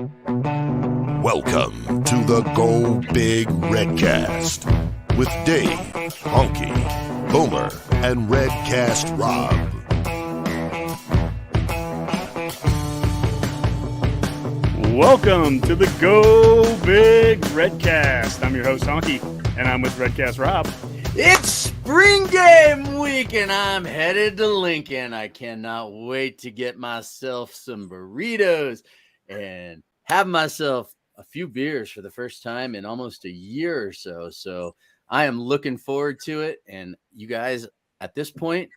Welcome to the Go Big Redcast with Dave, Honky, Boomer, and Redcast Rob. Welcome to the Go Big Redcast. I'm your host, Honky, and I'm with Redcast Rob. It's spring game week, and I'm headed to Lincoln. I cannot wait to get myself some burritos and have myself a few beers for the first time in almost a year or so. So I am looking forward to it. And you guys, at this point,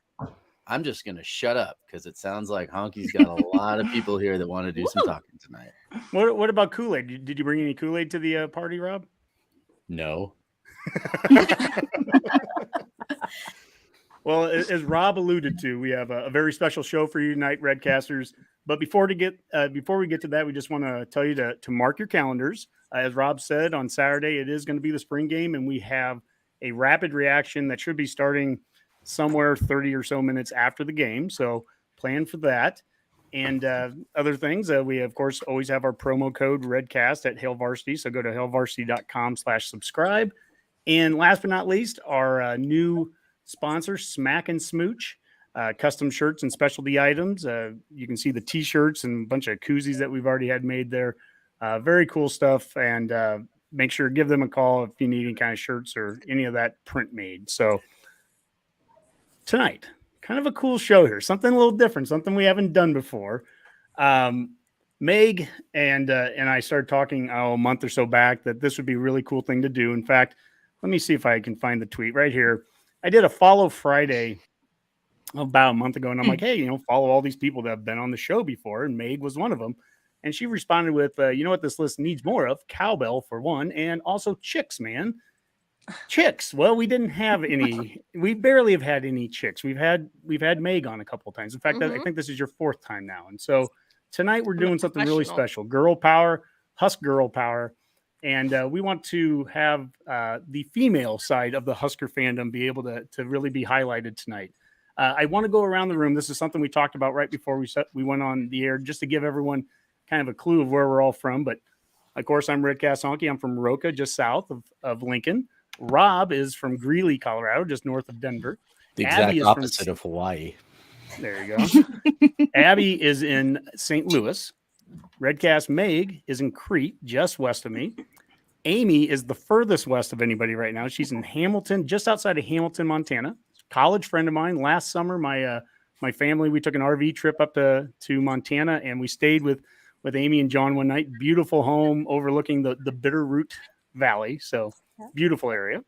I'm just going to shut up because it sounds like Honky's got a lot of people here that want to do some talking tonight. What about Kool-Aid? Did you bring any Kool-Aid to the party, Rob? No. Well, as Rob alluded to, we have a very special show for you tonight, Redcasters. But before we get to that, we just want to tell you to mark your calendars. As Rob said, on Saturday, it is going to be the spring game, and we have a rapid reaction that should be starting somewhere 30 or so minutes after the game. So plan for that. And other things, we, of course, always have our promo code REDCAST at Hail Varsity. So go to hailvarsity.com/subscribe. And last but not least, our new sponsor, Smack and Smooch, custom shirts and specialty items. You can see the T-shirts and a bunch of koozies that we've already had made there. Very cool stuff. And make sure to give them a call if you need any kind of shirts or any of that print made. So tonight, kind of a cool show here. Something a little different, something we haven't done before. Meg and I started talking a month or so back that this would be a really cool thing to do. In fact, let me see if I can find the tweet right here. I did a follow Friday about a month ago, and I'm like, hey, follow all these people that have been on the show before, and Meg was one of them. And she responded with, you know what this list needs more of? Cowbell, for one, and also chicks, man. Chicks. Well, we didn't have any. We barely have had any chicks. We've had Meg on a couple of times. In fact, I think this is your fourth time now. And so tonight we're doing something really special. Girl power, HUSK girl power. And we want to have the female side of the Husker fandom be able to really be highlighted tonight. I want to go around the room. This is something we talked about right before we went on the air, just to give everyone kind of a clue of where we're all from. But, of course, I'm Redcast Honky. I'm from Roca, just south of Lincoln. Rob is from Greeley, Colorado, just north of Denver. The exact opposite of Hawaii. There you go. Abbie is in St. Louis. Redcast Meg is in Crete, just west of me. Amy is the furthest west of anybody right now. She's in Hamilton, just outside of Hamilton, Montana. College friend of mine. Last summer, my family, we took an RV trip up to Montana, and we stayed with Amy and John one night. Beautiful home overlooking the Bitterroot Valley. So beautiful area.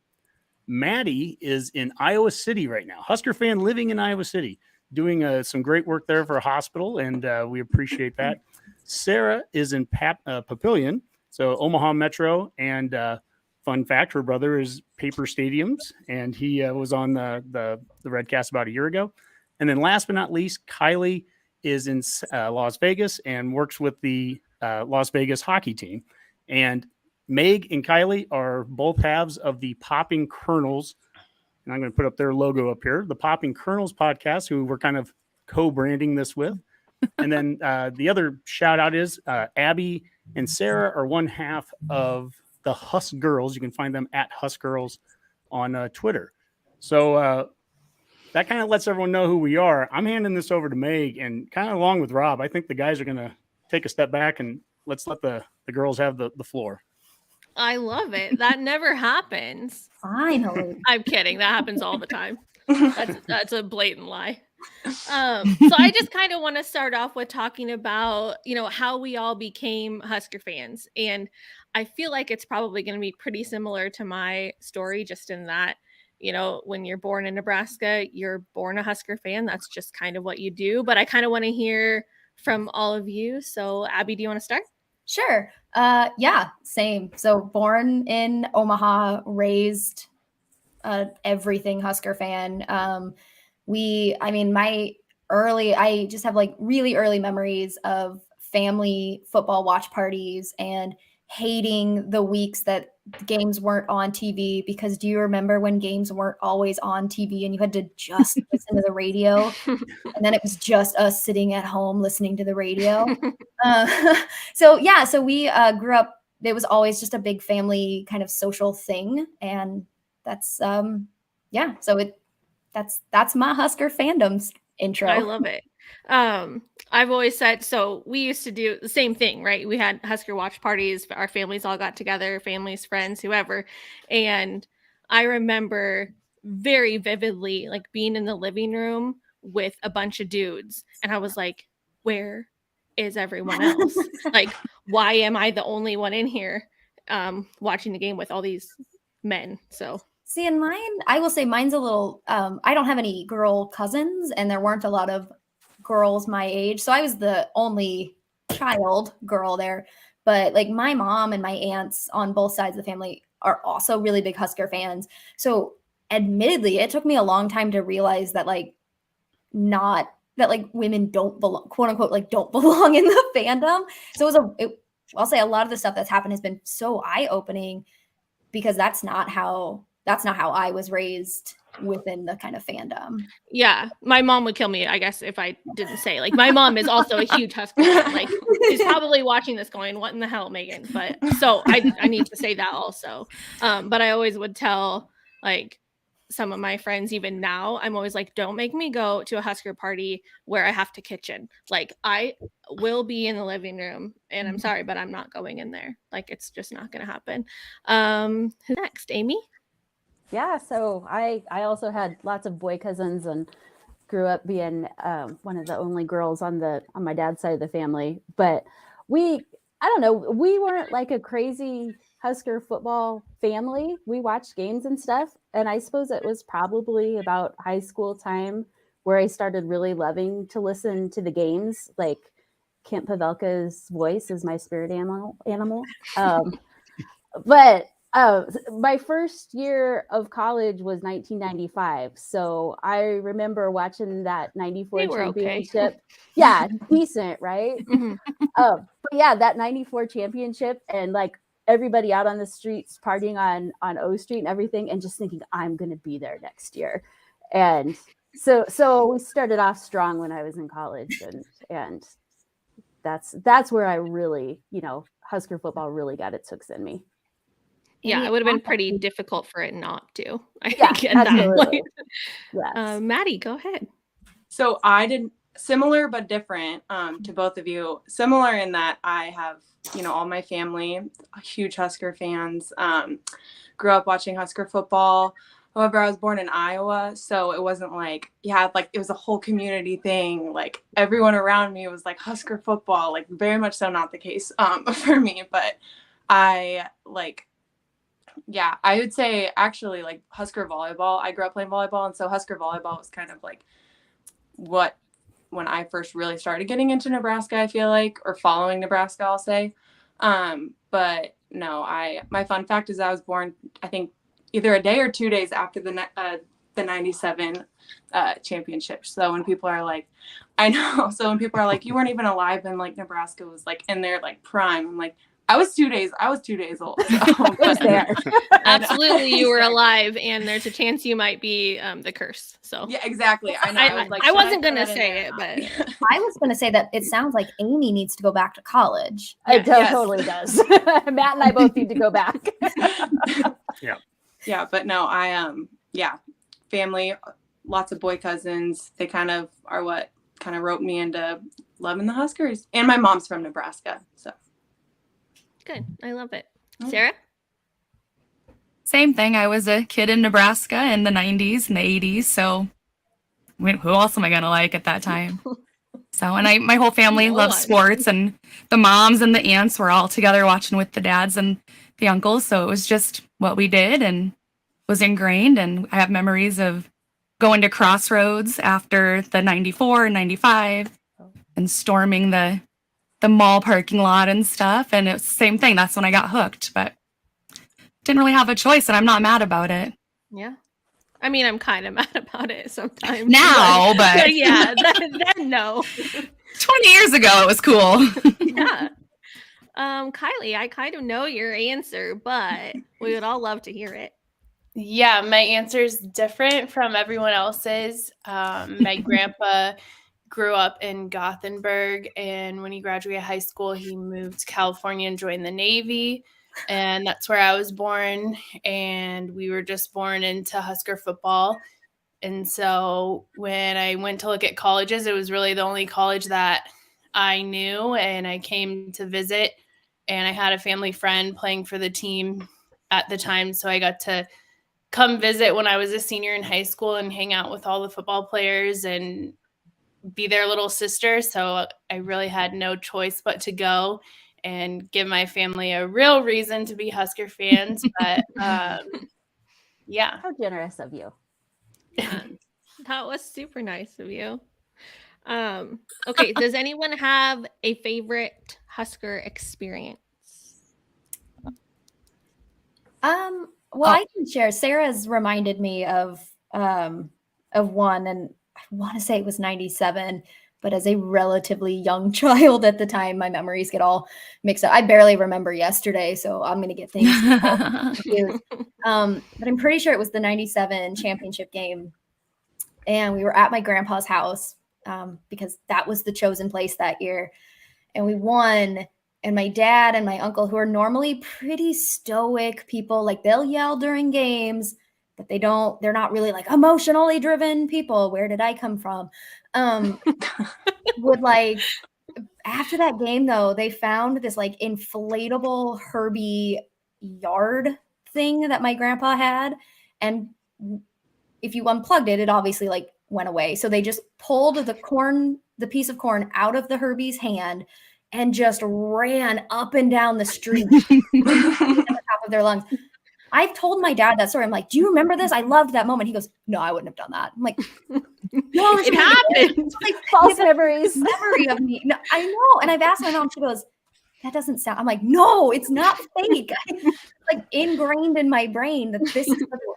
Maddy is in Iowa City right now. Husker fan living in Iowa City, doing some great work there for a hospital, and we appreciate that. Sarah is in Papillion, so Omaha Metro, and fun fact, her brother is Paper Stadiums, and he was on the Redcast about a year ago. And then last but not least, Kyleigh is in Las Vegas and works with the Las Vegas hockey team. And Meg and Kyleigh are both halves of the Popping Kernels, and I'm going to put up their logo up here, the Popping Kernels podcast, who we're kind of co-branding this with. And then the other shout out is Abbie and Sarah are one half of the HUSK Girls. You can find them at HUSK Girls on Twitter. So that kind of lets everyone know who we are. I'm handing this over to Meg, and kind of along with Rob, I think the guys are going to take a step back and let's let the girls have the floor. I love it. That never happens. Finally. I'm kidding. That happens all the time. That's a blatant lie. So I just kind of want to start off with talking about, how we all became Husker fans. And I feel like it's probably going to be pretty similar to my story, just in that, when you're born in Nebraska, you're born a Husker fan. That's just kind of what you do. But I kind of want to hear from all of you. So Abbie, do you want to start? Sure. Yeah, same. So born in Omaha, raised everything Husker fan. I just have like really early memories of family football watch parties and hating the weeks that games weren't on TV, because do you remember when games weren't always on TV and you had to just listen to the radio? And then it was just us sitting at home listening to the radio. So we grew up, it was always just a big family kind of social thing. And that's, so that's my Husker fandom's intro. I love it. I've always said, so we used to do the same thing, right? We had Husker watch parties. Our families all got together, families, friends, whoever. And I remember very vividly, like, being in the living room with a bunch of dudes. And I was like, where is everyone else? Like, why am I the only one in here watching the game with all these men? So see, and mine, I will say mine's a little, I don't have any girl cousins, and there weren't a lot of girls my age. So I was the only child girl there. But like, my mom and my aunts on both sides of the family are also really big Husker fans. So admittedly, it took me a long time to realize that women don't belong, quote unquote, like, don't belong in the fandom. So I'll say a lot of the stuff that's happened has been so eye-opening, because that's not how I was raised within the kind of fandom. Yeah, my mom would kill me, I guess, if I didn't say, like, my mom is also a huge Husker fan. Like, she's probably watching this going, what in the hell, Megan? But so I need to say that also. But I always would tell, like, some of my friends, even now, I'm always like, don't make me go to a Husker party where I have to kitchen. Like, I will be in the living room, and I'm sorry, but I'm not going in there. Like, it's just not going to happen. Who's next? Amy? Yeah, so I also had lots of boy cousins and grew up being one of the only girls on my dad's side of the family. But we weren't like a crazy Husker football family. We watched games and stuff. And I suppose it was probably about high school time where I started really loving to listen to the games. Like, Kent Pavelka's voice is my spirit animal. But my first year of college was 1995. So I remember watching that 94 championship. Okay. Yeah, decent, right? Mm-hmm. But yeah, that 94 championship, and like everybody out on the streets partying on O Street and everything, and just thinking, I'm going to be there next year. And so we started off strong when I was in college, and that's where I really, Husker football really got its hooks in me. Yeah, it would have been pretty difficult for it not to. I think at that point. Yes. Maddy, go ahead. So I did similar but different to both of you. Similar in that I have, all my family, huge Husker fans. Grew up watching Husker football. However, I was born in Iowa, so it wasn't like, it was a whole community thing. Like, everyone around me was like Husker football, like very much so not the case for me. But I would say actually like Husker volleyball. I grew up playing volleyball, and so Husker volleyball was kind of like when I first really started getting into Nebraska, I feel like, or following Nebraska, I'll say. But no, my fun fact is I was born, I think, either a day or 2 days after the 97 championship. So when people are like, you weren't even alive when like Nebraska was like in their like prime, I'm like, I was 2 days old. So, there. Absolutely, you were alive, and there's a chance you might be the curse. So yeah, exactly. I know. I wasn't gonna say it, but I was gonna say that it sounds like Amy needs to go back to college. It totally does. Matt and I both need to go back. Yeah, but no, family, lots of boy cousins. They kind of are what kind of roped me into loving the Huskers, and my mom's from Nebraska, so. Good. I love it. Sarah? Same thing. I was a kid in Nebraska in the 90s and the 80s. So who else am I going to like at that time? So, and my whole family loves sports, and the moms and the aunts were all together watching with the dads and the uncles. So it was just what we did and was ingrained. And I have memories of going to Crossroads after the 94 and 95 and storming the mall parking lot and stuff. And it's the same thing. That's when I got hooked, but didn't really have a choice, and I'm not mad about it. Yeah. I mean, I'm kind of mad about it sometimes. Now, but yeah, then no. 20 years ago, it was cool. Yeah. Kyleigh, I kind of know your answer, but we would all love to hear it. Yeah, my answer is different from everyone else's. My grandpa grew up in Gothenburg, and when he graduated high school, he moved to California and joined the Navy. And that's where I was born. And we were just born into Husker football. And so when I went to look at colleges, it was really the only college that I knew. And I came to visit, and I had a family friend playing for the team at the time. So I got to come visit when I was a senior in high school and hang out with all the football players and be their little sister. So I really had no choice but to go and give my family a real reason to be Husker fans. But yeah. How generous of you. Yeah, that was super nice of you. Okay, does anyone have a favorite Husker experience? Well, I can share. Sarah's reminded me of one, and I want to say it was 97, but as a relatively young child at the time, my memories get all mixed up. I barely remember yesterday, so I'm going to get things confused. But I'm pretty sure it was the 97 championship game, and we were at my grandpa's house because that was the chosen place that year, and we won. And my dad and my uncle, who are normally pretty stoic people, like they'll yell during games, but they're not really like emotionally driven people. Where did I come from? Would like, after that game though, they found this like inflatable Herbie yard thing that my grandpa had. And if you unplugged it, it obviously like went away. So they just pulled the piece of corn out of the Herbie's hand and just ran up and down the street at the top of their lungs. I've told my dad that story. I'm like, do you remember this? I loved that moment. He goes, no, I wouldn't have done that. I'm like, no, it happened. Like, false memories. Memory of me. No, I know. And I've asked my mom, she goes, that doesn't sound, I'm like, no, it's not fake. Like ingrained in my brain that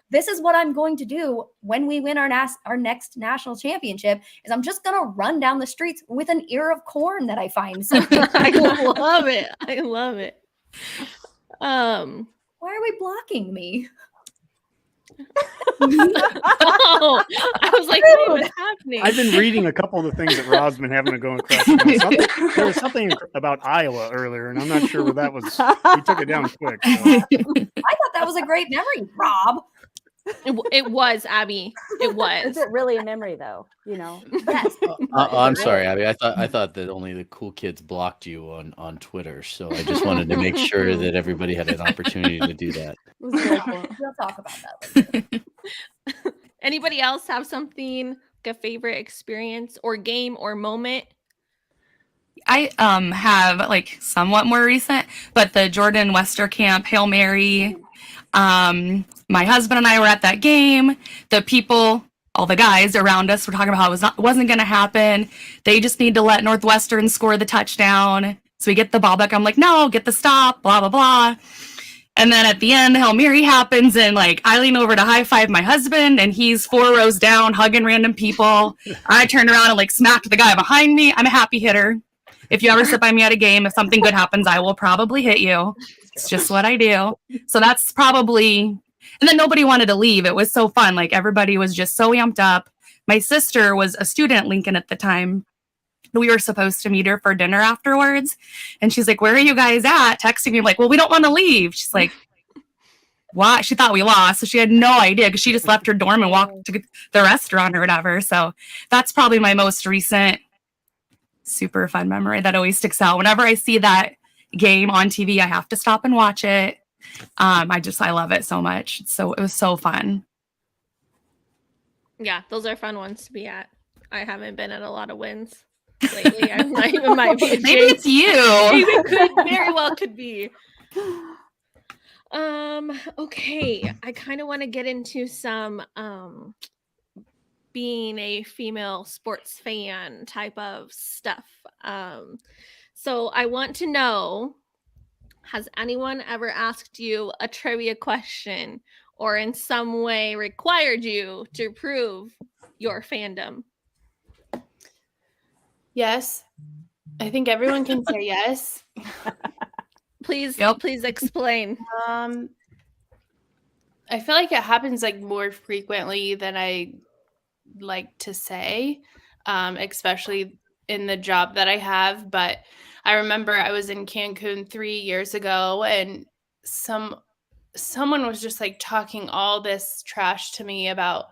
this is what I'm going to do when we win our next national championship is I'm just going to run down the streets with an ear of corn that I find. So I love it. I love it. Why are we blocking me? Oh, I was like, what's happening? I've been reading a couple of the things that Rob's been having to go across. There was something about Iowa earlier, and I'm not sure where that was. We took it down quick. So. I thought that was a great memory, Rob. It was, Abbie. It was. Is it really a memory though? You know? Yes. I'm sorry, Abbie. I thought that only the cool kids blocked you on Twitter, so I just wanted to make sure that everybody had an opportunity to do that. We'll talk about that later. Anybody else have something like a favorite experience or game or moment? I have like somewhat more recent, but the Jordan Westerkamp Hail Mary. My husband and I were at that game. The people, all the guys around us were talking about how it wasn't going to happen. They just need to let Northwestern score the touchdown. So we get the ball back. I'm like, no, get the stop, blah, blah, blah. And then at the end, Hail Mary happens, and like I lean over to high five my husband, and he's 4 rows down hugging random people. I turned around and like smacked the guy behind me. I'm a happy hitter. If you ever sit by me at a game, if something good happens, I will probably hit you. It's just what I do. So that's probably, and then nobody wanted to leave. It was so fun. Like everybody was just so amped up. My sister was a student at Lincoln at the time. We were supposed to meet her for dinner afterwards. And she's like, where are you guys at? Texting me. I'm like, well, we don't want to leave. She's like, why? She thought we lost. So she had no idea because she just left her dorm and walked to the restaurant or whatever. So that's probably my most recent super fun memory that always sticks out. Whenever I see that game on TV, I have to stop and watch it. I love it so much. So it was so fun. Yeah, those are fun ones to be at. I haven't been at a lot of wins lately. I'm not even my maybe it's you. Maybe very well could be. Okay. I kind of want to get into some being a female sports fan type of stuff. So I want to know, has anyone ever asked you a trivia question or in some way required you to prove your fandom? Yes. I think everyone can say yes. Please explain. I feel like it happens like more frequently than I like to say, especially in the job that I have. But I remember I was in Cancun 3 years ago, and someone was just like talking all this trash to me about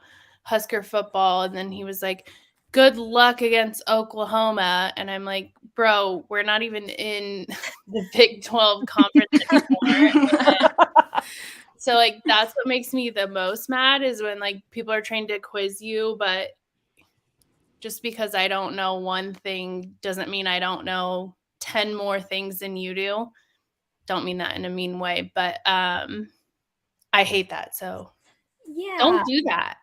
Husker football, and then he was like, good luck against Oklahoma. And I'm like, bro, we're not even in the Big 12 conference anymore. So like that's what makes me the most mad is when like people are trying to quiz you, but just because I don't know one thing doesn't mean I don't know 10 more things than you do. Don't mean that in a mean way, but I hate that. So yeah, don't do that.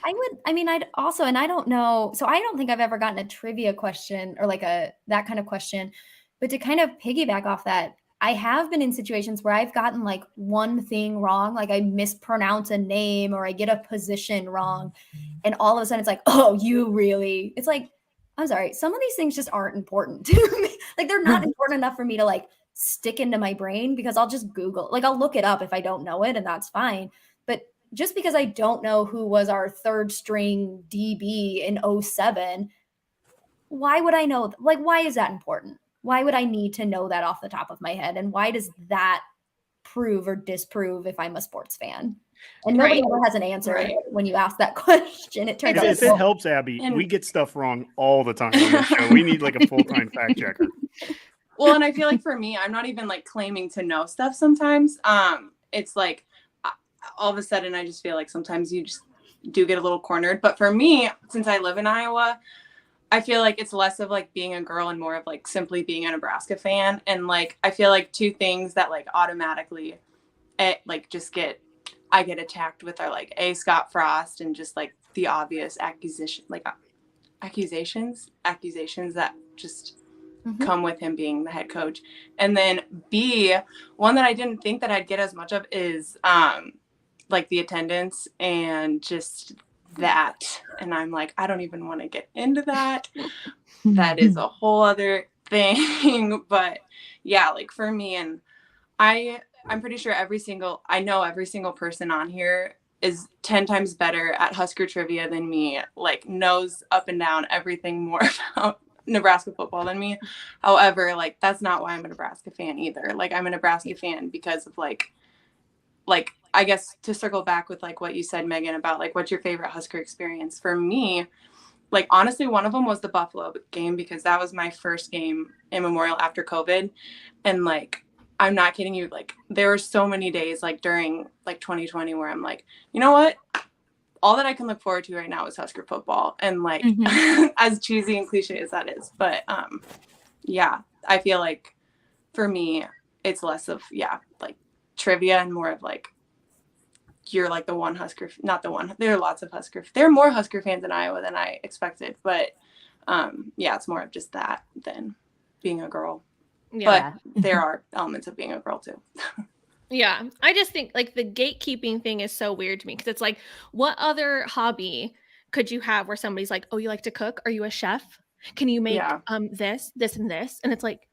I'd also, and I don't know, so I don't think I've ever gotten a trivia question or like that kind of question, but to kind of piggyback off that, I have been in situations where I've gotten like one thing wrong, like I mispronounce a name or I get a position wrong, and all of a sudden it's like, oh, you really? It's like, I'm sorry, some of these things just aren't important to me. Like they're not important enough for me to like stick into my brain, because I'll just Google, like I'll look it up if I don't know it, and that's fine. But just because I don't know who was our third string DB in 07, why would I know? Like, why is that important? Why would I need to know that off the top of my head? And why does that prove or disprove if I'm a sports fan? And nobody ever has an answer when you ask that question. It turns out if it helps, Abbie, we get stuff wrong all the time on this show. We need like a full-time fact checker. Well, and I feel like for me, I'm not even like claiming to know stuff sometimes. It's like all of a sudden I just feel like sometimes you just do get a little cornered. But for me, since I live in Iowa, I feel like it's less of like being a girl and more of like simply being a Nebraska fan. And like, I feel like two things that like automatically like just I get attacked with are like Scott Frost and just like the obvious accusations that just come with him being the head coach. And then B, one that I didn't think that I'd get as much of is like the attendance and just that. And I'm like, I don't even want to get into that. That is a whole other thing. But yeah, like for me, and I'm pretty sure every single person on here is 10 times better at Husker trivia than me, like knows up and down everything more about Nebraska football than me. However, like that's not why I'm a Nebraska fan either. Like I'm a Nebraska fan because of like I guess to circle back with like what you said, Megan, about like what's your favorite Husker experience. For me, like honestly, one of them was the Buffalo game, because that was my first game in Memorial after COVID. And like, I'm not kidding you, like there were so many days like during like 2020 where I'm like, you know what? All that I can look forward to right now is Husker football. And like as cheesy and cliche as that is. But yeah, I feel like for me, it's less of like trivia and more of like you're like the one Husker, not the one. There are lots of Husker. There are more Husker fans in Iowa than I expected. But yeah, it's more of just that than being a girl. Yeah. But there are elements of being a girl too. Yeah. I just think like the gatekeeping thing is so weird to me, because it's like, what other hobby could you have where somebody's like, oh, you like to cook? Are you a chef? Can you make this, and this? And it's like,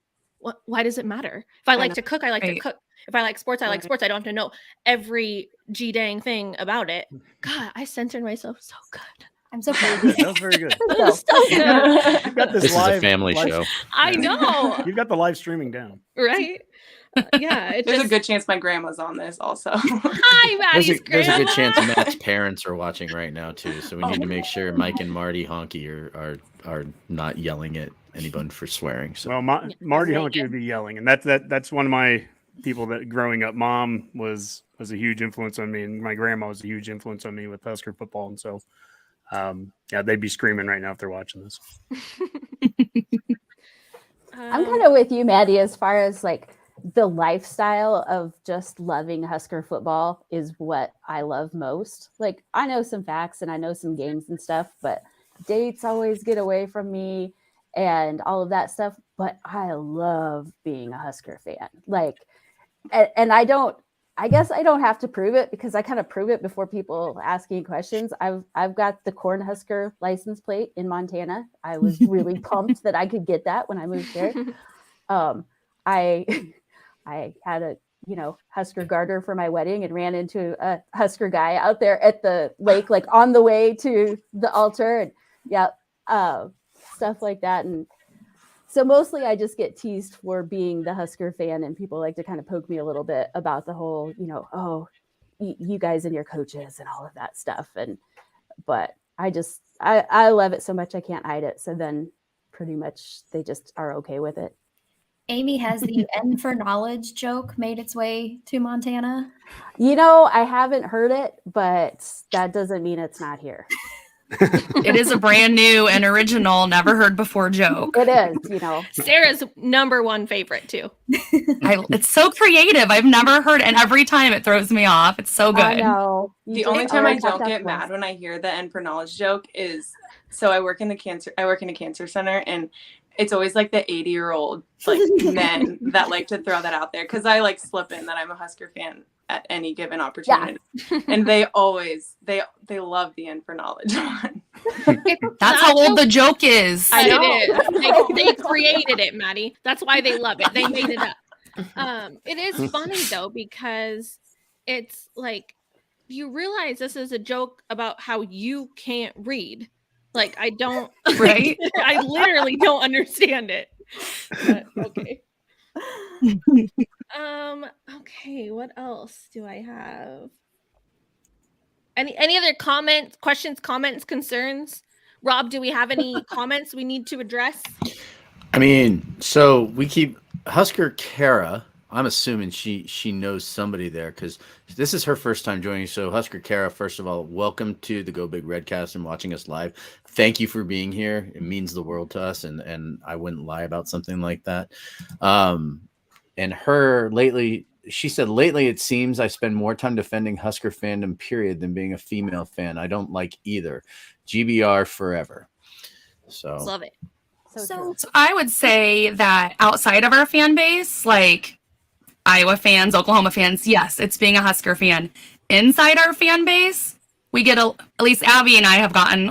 why does it matter? If I like to cook, I like to cook. If I like sports, I like sports. I don't have to know every G-dang thing about it. God, I censored myself so good. I'm so proud. That was very good. So good. You've got this is a family show. I know. You've got the live streaming down. Right? Yeah. There's a good chance my grandma's on this also. Hi, Maddie's grandma. There's a good chance Matt's parents are watching right now too. So we need to make sure Mike and Marty Honky are not yelling at anyone for swearing. So well, Marty Honky would be yelling, and that's one of my people that growing up. Mom was a huge influence on me, and my grandma was a huge influence on me with Husker football, and so yeah, they'd be screaming right now if they're watching this. I'm kind of with you, Maddie, as far as like the lifestyle of just loving Husker football is what I love most. Like I know some facts and I know some games and stuff, but dates always get away from me and all of that stuff. But I love being a Husker fan. Like, and I guess I don't have to prove it, because I kind of prove it before people asking questions. I've got the Cornhusker license plate in Montana. I was really pumped that I could get that when I moved here. I had a, Husker garter for my wedding and ran into a Husker guy out there at the lake, like on the way to the altar, and stuff like that. And so mostly I just get teased for being the Husker fan, and people like to kind of poke me a little bit about the whole, you guys and your coaches and all of that stuff. But I love it so much I can't hide it. So then pretty much they just are okay with it. Amy, has the N for knowledge joke made its way to Montana? I haven't heard it, but that doesn't mean it's not here. It is a brand new and original, never heard before joke. It is, Sarah's number one favorite too. It's so creative. I've never heard it, and every time it throws me off. It's so good. I know. The only time I don't get mad when I hear the N for knowledge joke is, so I work in a cancer center, and it's always like the 80-year-old men that like to throw that out there, because I like slip in that I'm a Husker fan at any given opportunity. Yeah. And they always they love the N for knowledge one. That's how old the joke is. I know. It is. They created it, Maddie. That's why they love it. They made it up. It is funny though, because it's like you realize this is a joke about how you can't read. Like I don't, right? I literally don't understand it. But, okay. Okay, what else do I have? Any other comments, questions, concerns? Rob, do we have any comments we need to address? I mean, so we keep Husker Kara. I'm assuming she knows somebody there, because this is her first time joining. So Husker Kara, first of all, welcome to the Go Big Redcast and watching us live. Thank you for being here. It means the world to us, and I wouldn't lie about something like that. And her lately, she said, lately it seems I spend more time defending Husker fandom, period, than being a female fan. I don't like either. GBR forever. So love it. So I would say that outside of our fan base, like Iowa fans, Oklahoma fans, yes, it's being a Husker fan. Inside our fan base, we get at least Abbie and I have gotten.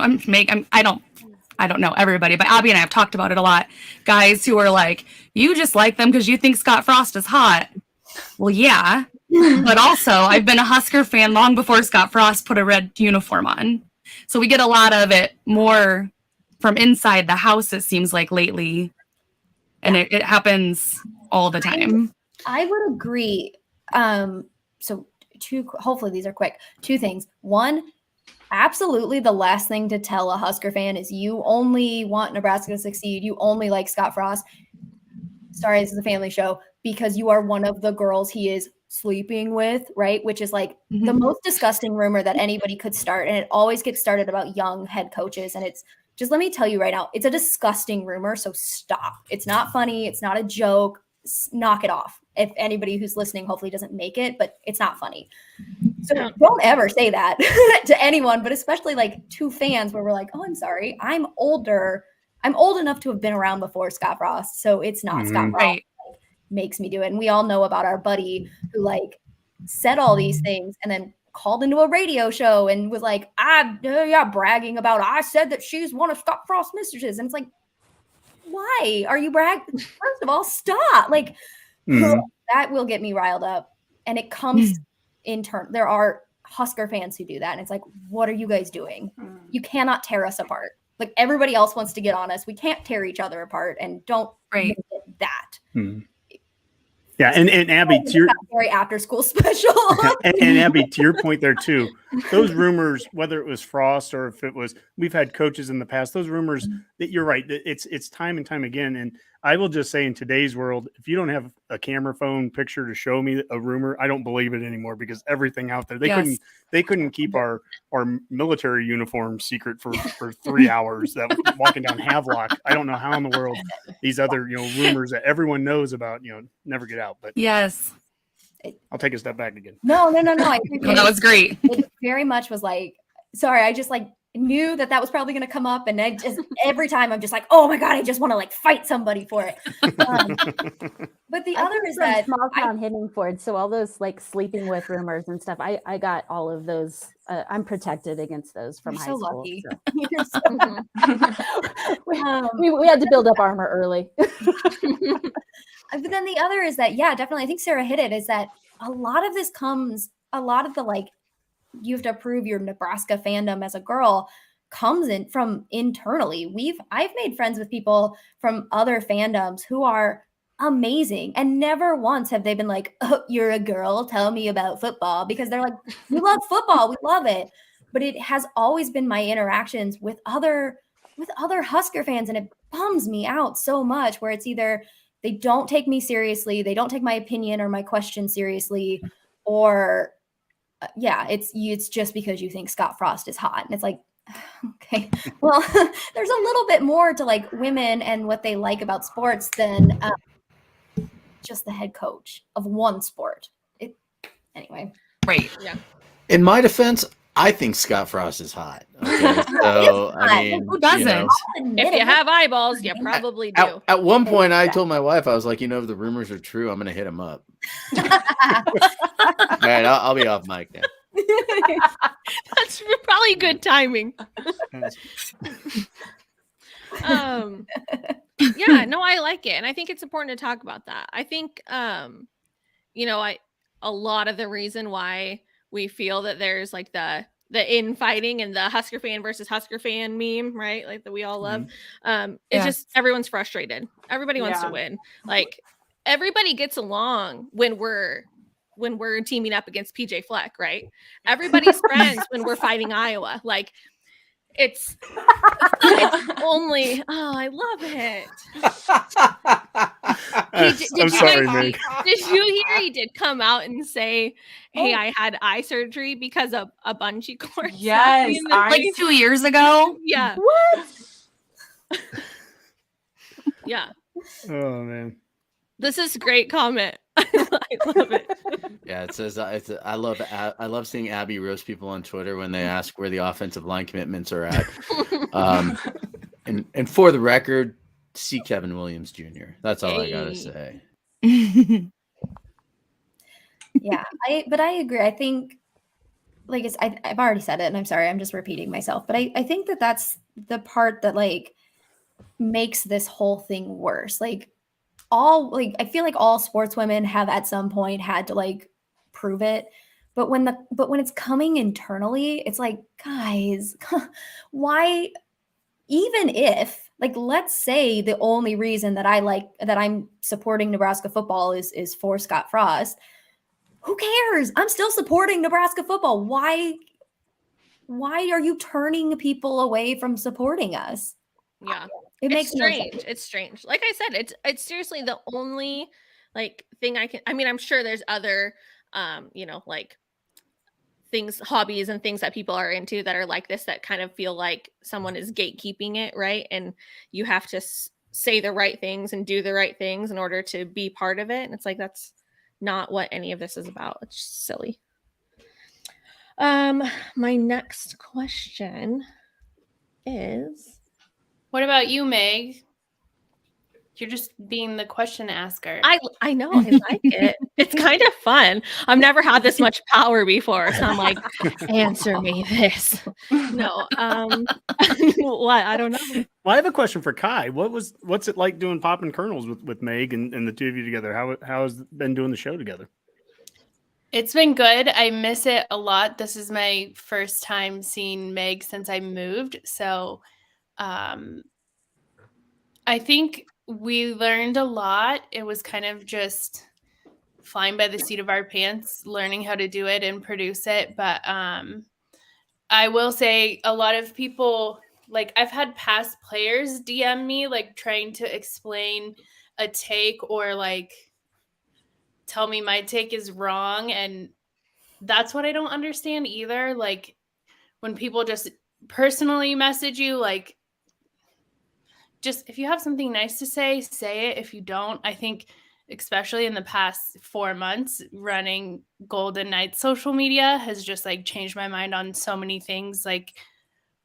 I don't know everybody, but Abbie and I have talked about it a lot. Guys who are like, you just like them because you think Scott Frost is hot. Well, yeah, but also I've been a Husker fan long before Scott Frost put a red uniform on. So we get a lot of it more from inside the house, it seems like lately. And it happens all the time. I would agree. So hopefully these are quick. Two things. One, absolutely the last thing to tell a Husker fan is you only want Nebraska to succeed. You only like Scott Frost. Sorry, this is a family show, because you are one of the girls he is sleeping with, right? Which is like the most disgusting rumor that anybody could start. And it always gets started about young head coaches. And it's just, let me tell you right now, it's a disgusting rumor. So stop. It's not funny. It's not a joke. Knock it off. If anybody who's listening hopefully doesn't make it, but it's not funny. So don't ever say that to anyone, but especially like to fans where we're like, oh, I'm sorry, I'm older. I'm old enough to have been around before Scott Frost. So it's not Scott Frost like, makes me do it. And we all know about our buddy who like said all these things and then called into a radio show and was like, bragging about, I said that she's one of Scott Frost's mistresses. And it's like, why are you bragging? First of all, stop. Like, that will get me riled up. And it comes in turn. There are Husker fans who do that. And it's like, what are you guys doing? You cannot tear us apart. Like everybody else wants to get on us. We can't tear each other apart, and don't make it that. Yeah, and Abbie, to your very after school special. and Abbie, to your point there too, those rumors, whether it was Frost or if it was, we've had coaches in the past, those rumors, that you're right, it's time and time again. And I will just say, in today's world, if you don't have a camera phone picture to show me a rumor, I don't believe it anymore, because everything out there, they couldn't keep our military uniform secret for 3 hours that walking down Havelock. I don't know how in the world these other rumors that everyone knows about never get out. But yes, I'll take a step back again. No. I think that was great. It very much was like, sorry, I just like knew that was probably going to come up, and I just every time I'm just like, oh my god, I just want to like fight somebody for it. But the other is that small town Henningford, so all those like sleeping with rumors and stuff, I got all of those. I'm protected against those from high school. Lucky. So. We had to build up armor early. But then the other is that, yeah, definitely, I think Sarah hit it, is that a lot of this comes, a lot of the like, you have to prove your Nebraska fandom as a girl comes in from internally. I've made friends with people from other fandoms who are amazing, and never once have they been like, oh, you're a girl, tell me about football, because they're like, we love football, we love it. But it has always been my interactions with other Husker fans, and it bums me out so much, where it's either they don't take me seriously, they don't take my opinion or my question seriously, or it's just because you think Scott Frost is hot. And it's like, okay, well, there's a little bit more to like women and what they like about sports than just the head coach of one sport. Anyway. Right. Yeah. In my defense, I think Scott Frost is hot. Okay, so I mean, who doesn't? If you have eyeballs, you probably do. At one point, I told my wife, I was like, if the rumors are true, I'm going to hit him up. All right, I'll be off mic now. That's probably good timing. Yeah, no, I like it, and I think it's important to talk about that. I think, a lot of the reason why we feel that there's like the infighting and the Husker fan versus Husker fan meme, right? Like that we all love. It's just everyone's frustrated. Everybody wants to win. Like everybody gets along when we're teaming up against PJ Fleck, right? Everybody's friends when we're fighting Iowa. Like it's only, I love it. I'm sorry, Meg. Did you hear he did come out and say, hey, I had eye surgery because of a bungee cord? Yes. Like 2 years ago? Yeah. What? Yeah. Oh, man. This is a great comment. I love it. Yeah, it says I love seeing Abbie roast people on Twitter when they ask where the offensive line commitments are at. And for the record, see Kevin Williams Jr. That's all I gotta say. Yeah, I agree. I think, like I've already said it, and I'm sorry, I'm just repeating myself. But I think that's the part that like makes this whole thing worse. Like I feel like all sportswomen have at some point had to like prove it. But when it's coming internally, it's like, guys, why? Even if, like, let's say the only reason that I'm supporting Nebraska football is for Scott Frost. Who cares? I'm still supporting Nebraska football. Why are you turning people away from supporting us? Yeah. It makes strange. No sense. It's strange. Like I said, it's seriously the only like thing I'm sure there's other like things, hobbies and things that people are into that are like this, that kind of feel like someone is gatekeeping it, right? And you have to say the right things and do the right things in order to be part of it. And it's like, that's not what any of this is about. It's just silly. My next question is, what about you, Meg? You're just being the question asker. I know. I like it. It's kind of fun. I've never had this much power before. So I'm like, answer me this. No. What? I don't know. Well, I have a question for Kai. What's it like doing Poppin' Kernels with Meg and the two of you together? How has it been doing the show together? It's been good. I miss it a lot. This is my first time seeing Meg since I moved. So I think we learned a lot. It was kind of just flying by the seat of our pants, learning how to do it and produce it. But I will say a lot of people, like I've had past players DM me, like trying to explain a take or like tell me my take is wrong. And that's what I don't understand either. Like when people just personally message you, like, just if you have something nice to say it. If you don't, I think especially in the past 4 months, running Golden Knights social media has just like changed my mind on so many things. Like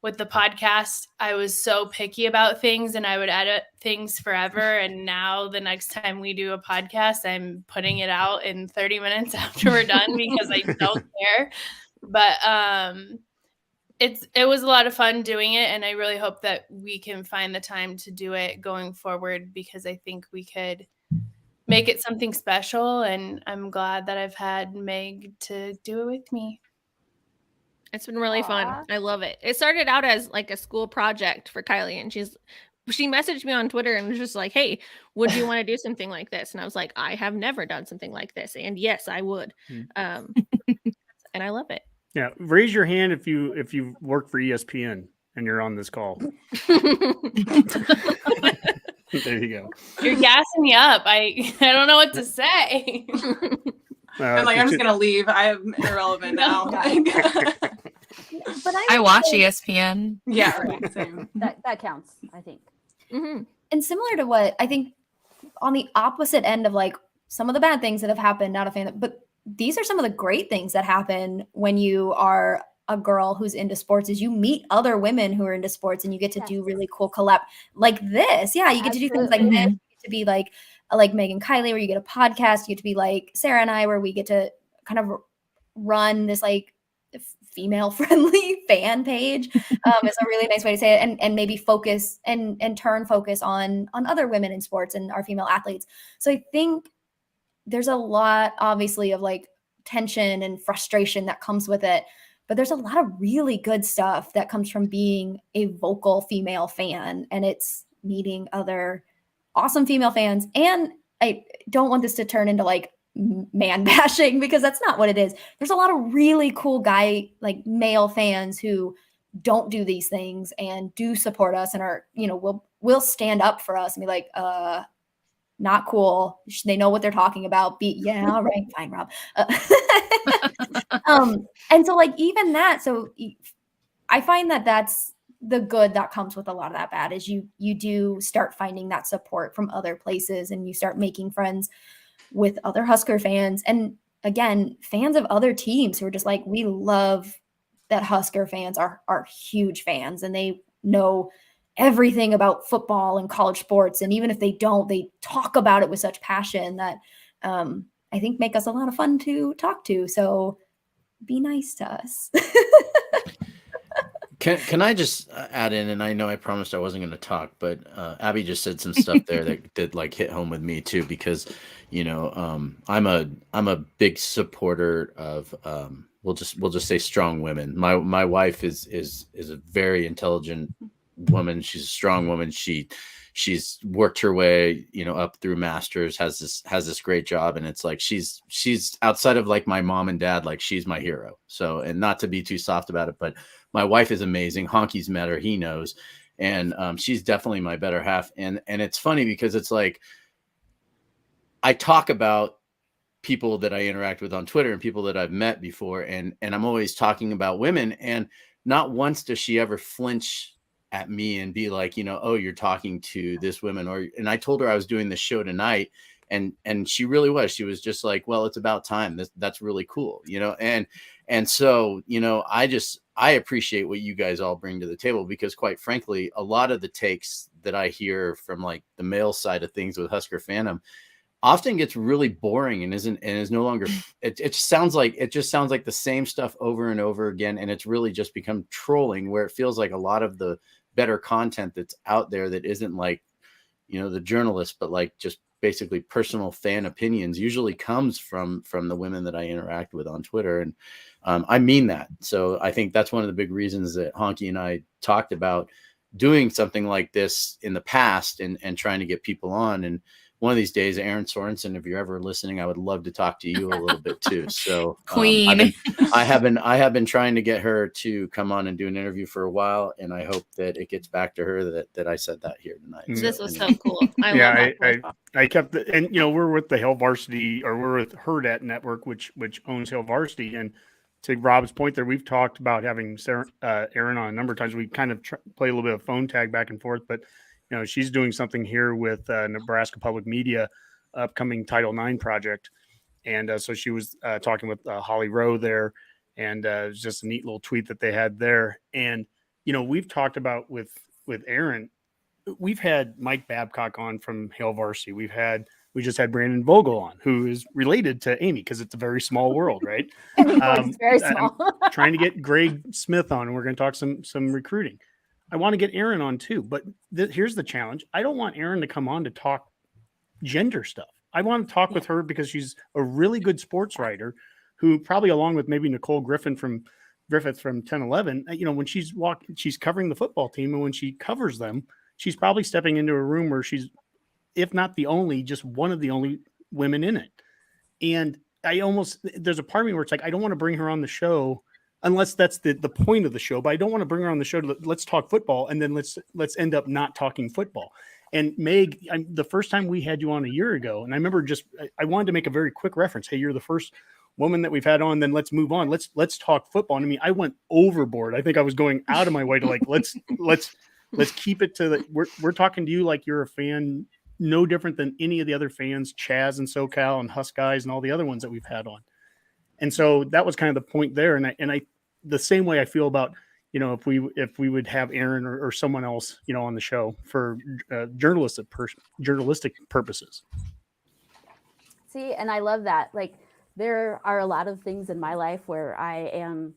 with the podcast, I was so picky about things and I would edit things forever. And now the next time we do a podcast, I'm putting it out in 30 minutes after we're done because I don't care. But it was a lot of fun doing it, and I really hope that we can find the time to do it going forward because I think we could make it something special. And I'm glad that I've had Meg to do it with me. It's been really fun. I love it. It started out as like a school project for Kyleigh, and she messaged me on Twitter and was just like, "Hey, would you want to do something like this?" And I was like, "I have never done something like this, and yes, I would." And I love it. Yeah, raise your hand if you work for ESPN and you're on this call. There you go. You're gassing me up. I don't know what to say. I'm like, I'm just gonna leave. I'm irrelevant now. But I watch ESPN. Yeah, right. Same. That counts, I think. Mm-hmm. And similar to what I think on the opposite end of like some of the bad things that have happened, not a fan of, but these are some of the great things that happen when you are a girl who's into sports is you meet other women who are into sports and you get to do really cool collab like this. Yeah, you get to do things like this. You get to be like Meg and Kyleigh, where you get a podcast. You get to be like Sarah and I, where we get to kind of run this like female-friendly fan page. It's a really nice way to say it, and maybe focus and turn focus on other women in sports and our female athletes. So I think there's a lot, obviously, of like tension and frustration that comes with it. But there's a lot of really good stuff that comes from being a vocal female fan, and it's meeting other awesome female fans. And I don't want this to turn into like man bashing, because that's not what it is. There's a lot of really cool like male fans who don't do these things and do support us and are, will stand up for us and be like, not cool. They know what they're talking about. Yeah, all right, fine, Rob. And so like even that, so I find that that's the good that comes with a lot of that bad is you do start finding that support from other places, and you start making friends with other Husker fans. And again, fans of other teams who are just like, we love that Husker fans are huge fans, and they know everything about football and college sports. And even if they don't, they talk about it with such passion that I think make us a lot of fun to talk to. So be nice to us. Can I just add in, and I know I promised I wasn't going to talk, but Abbie just said some stuff there that did like hit home with me too, because I'm a big supporter of we'll just say strong women. My wife is a very intelligent woman. She's a strong woman. She's worked her way, up through masters, has this great job. And it's like, she's outside of like my mom and dad, like she's my hero. So, and not to be too soft about it, but my wife is amazing. Honky's met her, he knows. And she's definitely my better half. And it's funny because it's like, I talk about people that I interact with on Twitter and people that I've met before. And I'm always talking about women, and not once does she ever flinch at me and be like, oh, you're talking to this woman, and I told her I was doing this show tonight, and she really was. She was just like, well, it's about time. That's really cool, and so, I appreciate what you guys all bring to the table, because quite frankly, a lot of the takes that I hear from like the male side of things with Husker fandom often gets really boring and is no longer, it just sounds like the same stuff over and over again. And it's really just become trolling, where it feels like a lot of the better content that's out there that isn't like, the journalists, but like just basically personal fan opinions usually comes from the women that I interact with on Twitter. And I mean that. So I think that's one of the big reasons that Honky and I talked about doing something like this in the past and trying to get people on. And one of these days, Erin Sorensen, if you're ever listening, I would love to talk to you a little bit too. So Queen. I have been trying to get her to come on and do an interview for a while, and I hope that it gets back to her that I said that here tonight. This was so cool. I kept it, and we're with the Hail Varsity, or we're with Hurrdat Network, which owns Hail Varsity. And to Rob's point there, we've talked about having Erin on a number of times. We kind of play a little bit of phone tag back and forth, but she's doing something here with Nebraska Public Media, upcoming Title IX project. And so she was talking with Holly Rowe there, and it was just a neat little tweet that they had there. And, we've talked about with Erin, we've had Mike Babcock on from Hail Varsity. We just had Brandon Vogel on, who is related to Amy, because it's a very small world, right? It's very small. I'm trying to get Greg Smith on, and we're going to talk some recruiting. I want to get Erin on too, but here's the challenge. I don't want Erin to come on to talk gender stuff. I want to talk with her because she's a really good sports writer who probably, along with maybe Nicole Griffith from 1011, when she's covering the football team, and when she covers them, she's probably stepping into a room where she's, if not the only, just one of the only women in it. And there's a part of me where it's like, I don't want to bring her on the show unless that's the point of the show, but I don't want to bring her on the show to let's talk football. And then let's end up not talking football. And Meg, the first time we had you on a year ago, and I remember I wanted to make a very quick reference. Hey, you're the first woman that we've had on, then let's move on. Let's talk football. And I mean, I went overboard. I think I was going out of my way to like, let's keep it to we're talking to you like you're a fan, no different than any of the other fans, Chaz and SoCal and HUSK guys and all the other ones that we've had on. And so that was kind of the point there. And I the same way I feel about, if we would have Aaron or someone else, on the show for journalistic purposes. See, and I love that. Like, there are a lot of things in my life where I am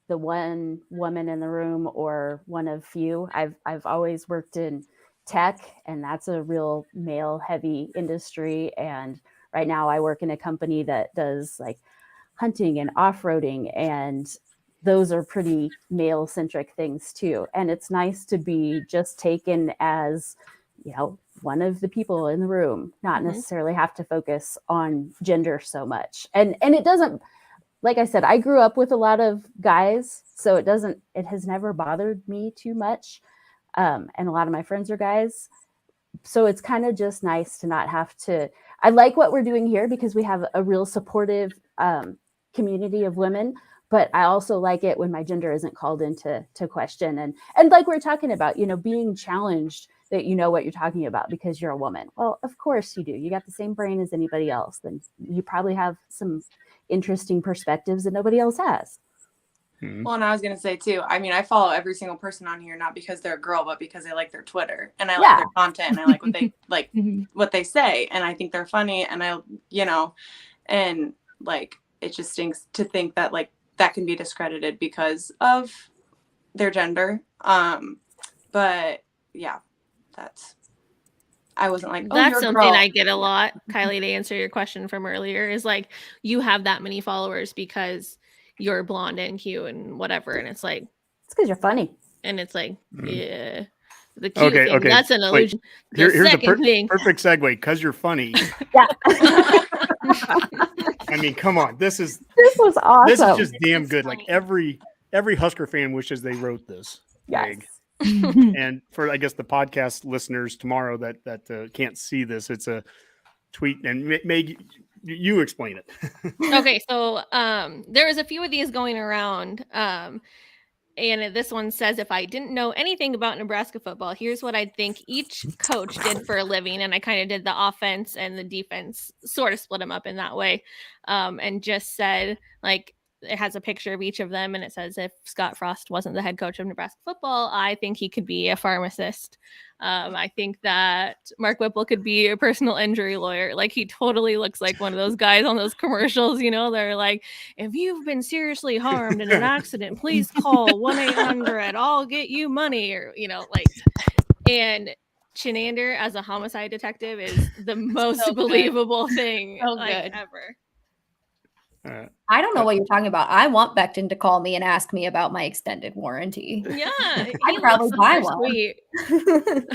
the one woman in the room or one of few. I've always worked in tech, and that's a real male heavy industry. And right now I work in a company that does like hunting and off-roading, and those are pretty male centric things too. And it's nice to be just taken as, one of the people in the room, not necessarily have to focus on gender so much. And it doesn't, like I said, I grew up with a lot of guys, so it has never bothered me too much. And a lot of my friends are guys. So it's kind of just nice to not have to, I like what we're doing here because we have a real supportive community of women, but I also like it when my gender isn't called into question. And like we're talking about, being challenged that you know what you're talking about because you're a woman. Well, of course you do. You got the same brain as anybody else. Then you probably have some interesting perspectives that nobody else has. Well, and I was going to say too, I mean, I follow every single person on here, not because they're a girl, but because I like their Twitter and I like their content and I like what they what they say. And I think they're funny. And and like, it just stinks to think that like that can be discredited because of their gender. But yeah, I wasn't like, that's something I get a lot, Kyleigh, to answer your question from earlier, is like, you have that many followers because you're blonde and cute and whatever. And it's like, it's because you're funny. And it's like, yeah, the cute thing, that's an illusion. Here's the perfect segue, because you're funny. Yeah. I mean, come on. This was awesome. This is just damn good. Like every Husker fan wishes they wrote this. Yes. And for, I guess, the podcast listeners tomorrow that can't see this, it's a tweet. And Meg, you explain it. Okay, so there was a few of these going around. And this one says, if I didn't know anything about Nebraska football, here's what I think each coach did for a living. And I kind of did the offense and the defense, sort of split them up in that way. And just said, like, it has a picture of each of them. And it says, if Scott Frost wasn't the head coach of Nebraska football, I think he could be a pharmacist. I think that Mark Whipple could be a personal injury lawyer. Like, he totally looks like one of those guys on those commercials, they're like, if you've been seriously harmed in an accident, please call 1-800, I'll get you money, or, and Chinander as a homicide detective is the most believable thing ever. I don't know what you're talking about. I want Becton to call me and ask me about my extended warranty. Yeah, I'd probably buy one.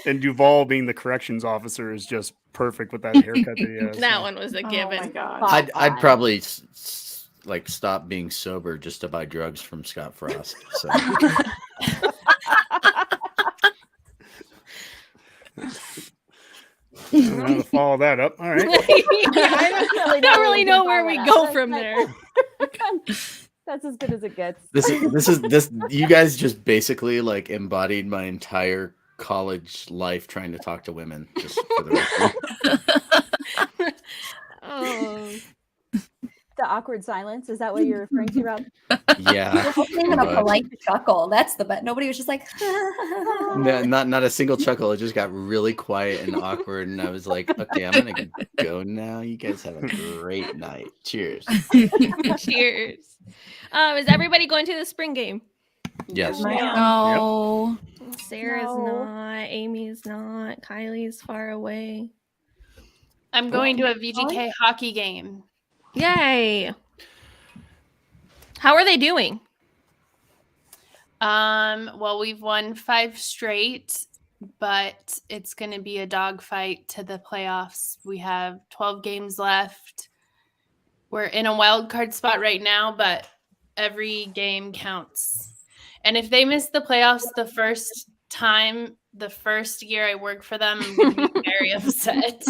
And Duval being the corrections officer is just perfect with that haircut that he has. That one was a given. Oh my God. I'd probably stop being sober just to buy drugs from Scott Frost. So. I don't know how to follow that up. All right. I don't really know where we go from there. That's as good as it gets. This you guys just basically like embodied my entire college life trying to talk to women. Just for the record. Oh. The awkward silence. Is that what you're referring to, Rob? Yeah. Even a polite chuckle. That's the best. Nobody was just like, no, not a single chuckle. It just got really quiet and awkward. And I was like, okay, I'm going to go now. You guys have a great night. Cheers. Cheers. Is everybody going to the spring game? Yes. No. Sarah's not. Amy's not. Kylie's far away. I'm going to a VGK hockey game. Yay. How are they doing? Well, we've won 5 straight, but it's going to be a dogfight to the playoffs. We have 12 games left. We're in a wild card spot right now, but every game counts. And if they miss the playoffs the first year I work for them, I'm going to be very upset.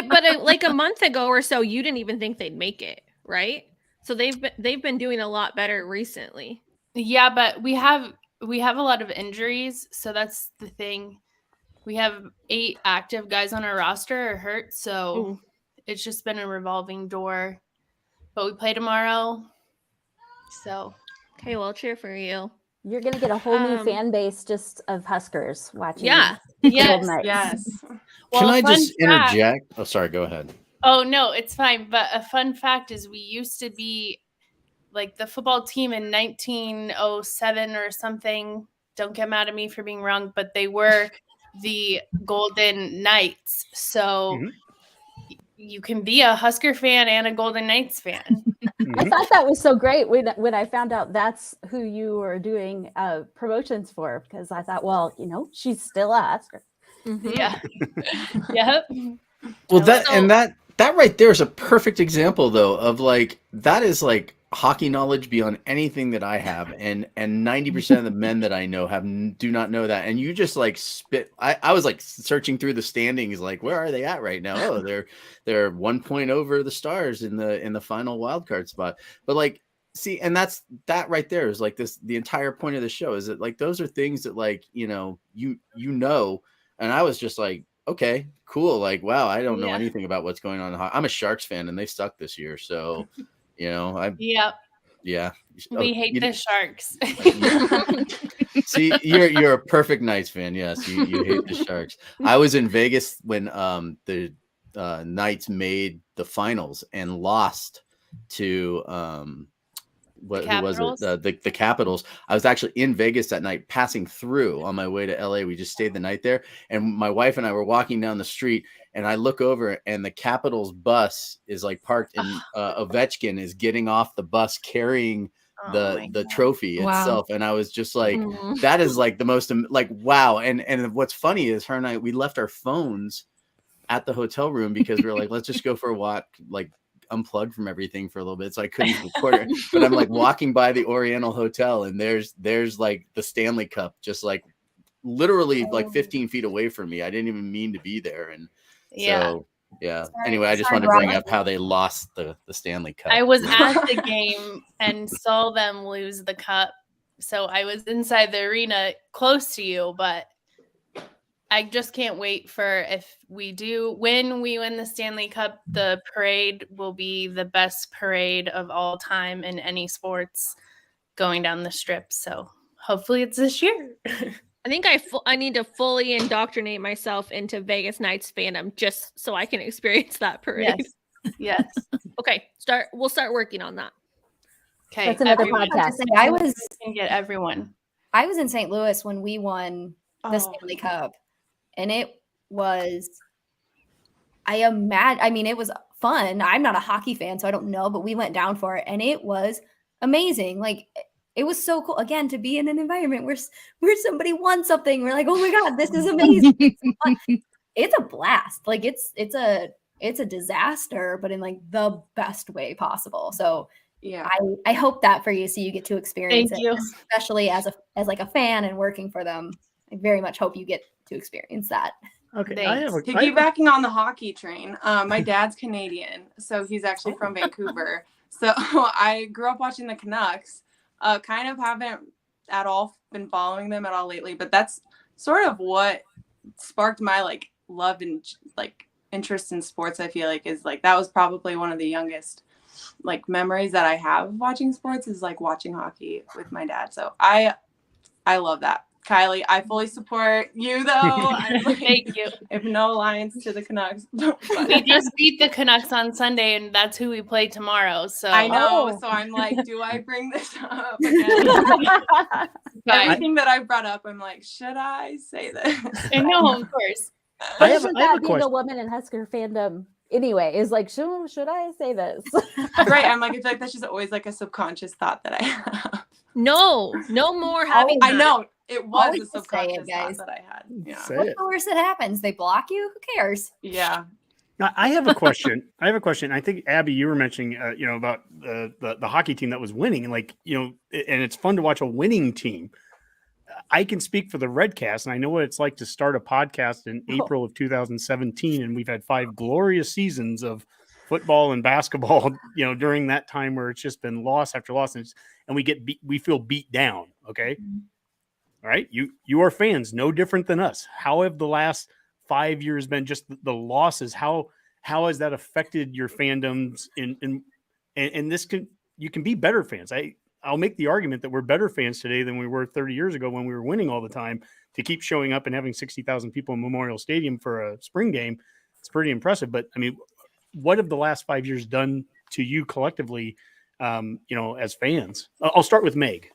But like a month ago or so, you didn't even think they'd make it, right? So they've been doing a lot better recently. Yeah, but we have a lot of injuries, so that's the thing. We have 8 active guys on our roster are hurt, so it's just been a revolving door. But we play tomorrow, so okay, well, cheer for you. You're gonna get a whole new fan base just of Huskers watching. Yeah. Yes. Well, can I just interject? Oh, sorry. Go ahead. Oh no, it's fine. But a fun fact is we used to be like the football team in 1907 or something. Don't get mad at me for being wrong, but they were the Golden Knights. So you can be a Husker fan and a Golden Knights fan. I thought that was so great when I found out that's who you were doing promotions for, because I thought, well, she's still a Husker. Yeah. Yep. Well, that right there is a perfect example, though, of like that is like hockey knowledge beyond anything that I have, and 90% of the men that I know do not know that. And you just like spit. I was like searching through the standings, like where are they at right now? Oh, they're 1 point over the Stars in the final wild card spot. But like, see, and that right there is like this. The entire point of the show is that like those are things that like you know, and I was just like, okay, cool. Like, wow, I don't know anything about what's going on. I'm a Sharks fan, and they suck this year, so. Yeah. We hate the Sharks. See, you're a perfect Knights fan. Yes, you hate the Sharks. I was in Vegas when the Knights made the finals and lost to who was it? The Capitals. I was actually in Vegas that night, passing through on my way to LA. We just stayed the night there, and my wife and I were walking down the street, and I look over, and the Capitals bus is like parked, and Ovechkin is getting off the bus carrying the trophy itself, and I was just like, that is like the most like wow. And what's funny is her and I, we left our phones at the hotel room because we were like, let's just go for a walk, like unplugged from everything for a little bit, so I couldn't record it. But I'm like walking by the Oriental Hotel, and there's like the Stanley Cup just like literally like 15 feet away from me. I didn't even mean to be there, and so anyway, I just wanted to bring up how they lost the Stanley Cup. I was at the game and saw them lose the cup, so I was inside the arena close to you, but I just can't wait for if we win the Stanley Cup, the parade will be the best parade of all time in any sports going down the strip. So hopefully it's this year. I think I need to fully indoctrinate myself into Vegas Knights fandom just so I can experience that parade. Yes. Okay, we'll start working on that. Okay. That's another podcast. I was get everyone. I was in St. Louis when we won the Stanley Cup. And it was, it was fun. I'm not a hockey fan, so I don't know, but we went down for it, and it was amazing. Like, it was so cool, again, to be in an environment where somebody won something. We're like, oh my God, this is amazing. It's a blast. Like, it's a disaster, but in like the best way possible. So yeah, I hope that for you, so you get to experience it, especially as a fan and working for them. I very much hope you get to experience that. Okay. Piggybacking on the hockey train. My dad's Canadian, so he's actually from Vancouver. So I grew up watching the Canucks. Kind of haven't at all been following them at all lately, but that's sort of what sparked my like love and like interest in sports. I feel like is like that was probably one of the youngest like memories that I have of watching sports is like watching hockey with my dad. So I love that. Kyleigh, I fully support you, though. Thank you. If no alliance to the Canucks. We just beat the Canucks on Sunday, and that's who we play tomorrow. So I know. So I'm like, do I bring this up again? Everything that I brought up, I'm like, should I say this? I know, of course. I have a being question. a woman in Husker fandom anyway is like, should I say this? Right. I'm like, I feel like that's just always like a subconscious thought that I have. No more having. I know it was Always a say it, subconscious guys. thought that I had. Yeah. Say What's it. the worst that happens? They block you? Who cares? Yeah. Now, I have a question. I think Abbie, you were mentioning, about the hockey team that was winning, and and it's fun to watch a winning team. I can speak for the Redcast, and I know what it's like to start a podcast in April of 2017, and we've had 5 glorious seasons of football and basketball, during that time where it's just been loss after loss, and we feel beat down. Okay, all right, you are fans, no different than us. How have the last 5 years been? Just the losses. How has that affected your fandoms? And you can be better fans. I'll make the argument that we're better fans today than we were 30 years ago when we were winning all the time. To keep showing up and having 60,000 people in Memorial Stadium for a spring game, it's pretty impressive. But I mean, what have the last 5 years done to you collectively, as fans? I'll start with Meg.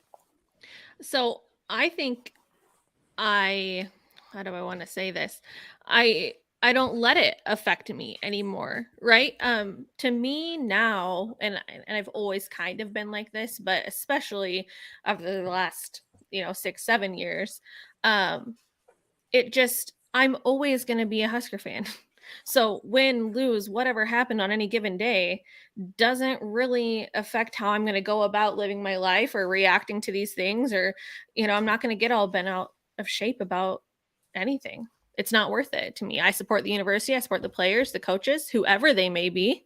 So I think how do I want to say this? I don't let it affect me anymore, right? To me now, and I've always kind of been like this, but especially after the last 6-7 years, I'm always going to be a Husker fan. So win, lose, whatever happened on any given day doesn't really affect how I'm going to go about living my life or reacting to these things, or I'm not going to get all bent out of shape about anything. It's not worth it to me. I support the university. I support the players, the coaches, whoever they may be.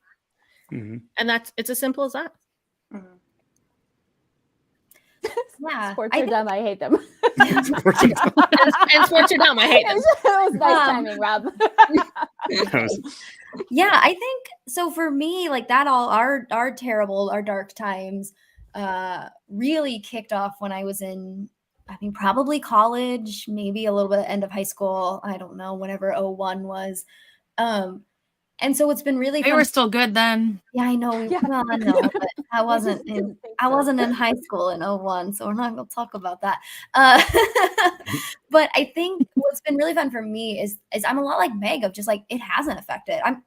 Mm-hmm. And it's as simple as that. Mm-hmm. Yeah. Sports are dumb. I hate them. And sports are dumb. I hate them. It was nice timing, Rob. Yeah, I think so. For me, like that, all our dark times really kicked off when I was in, I mean, probably college, maybe a little bit end of high school. I don't know, whenever 01 was. And so it's been really fun. They were still good then. Yeah, I know. Yeah. Well, I know, but I wasn't in high school in 01, so we're not going to talk about that. But I think what's been really fun for me is I'm a lot like Meg, of just like, it hasn't affected. I'm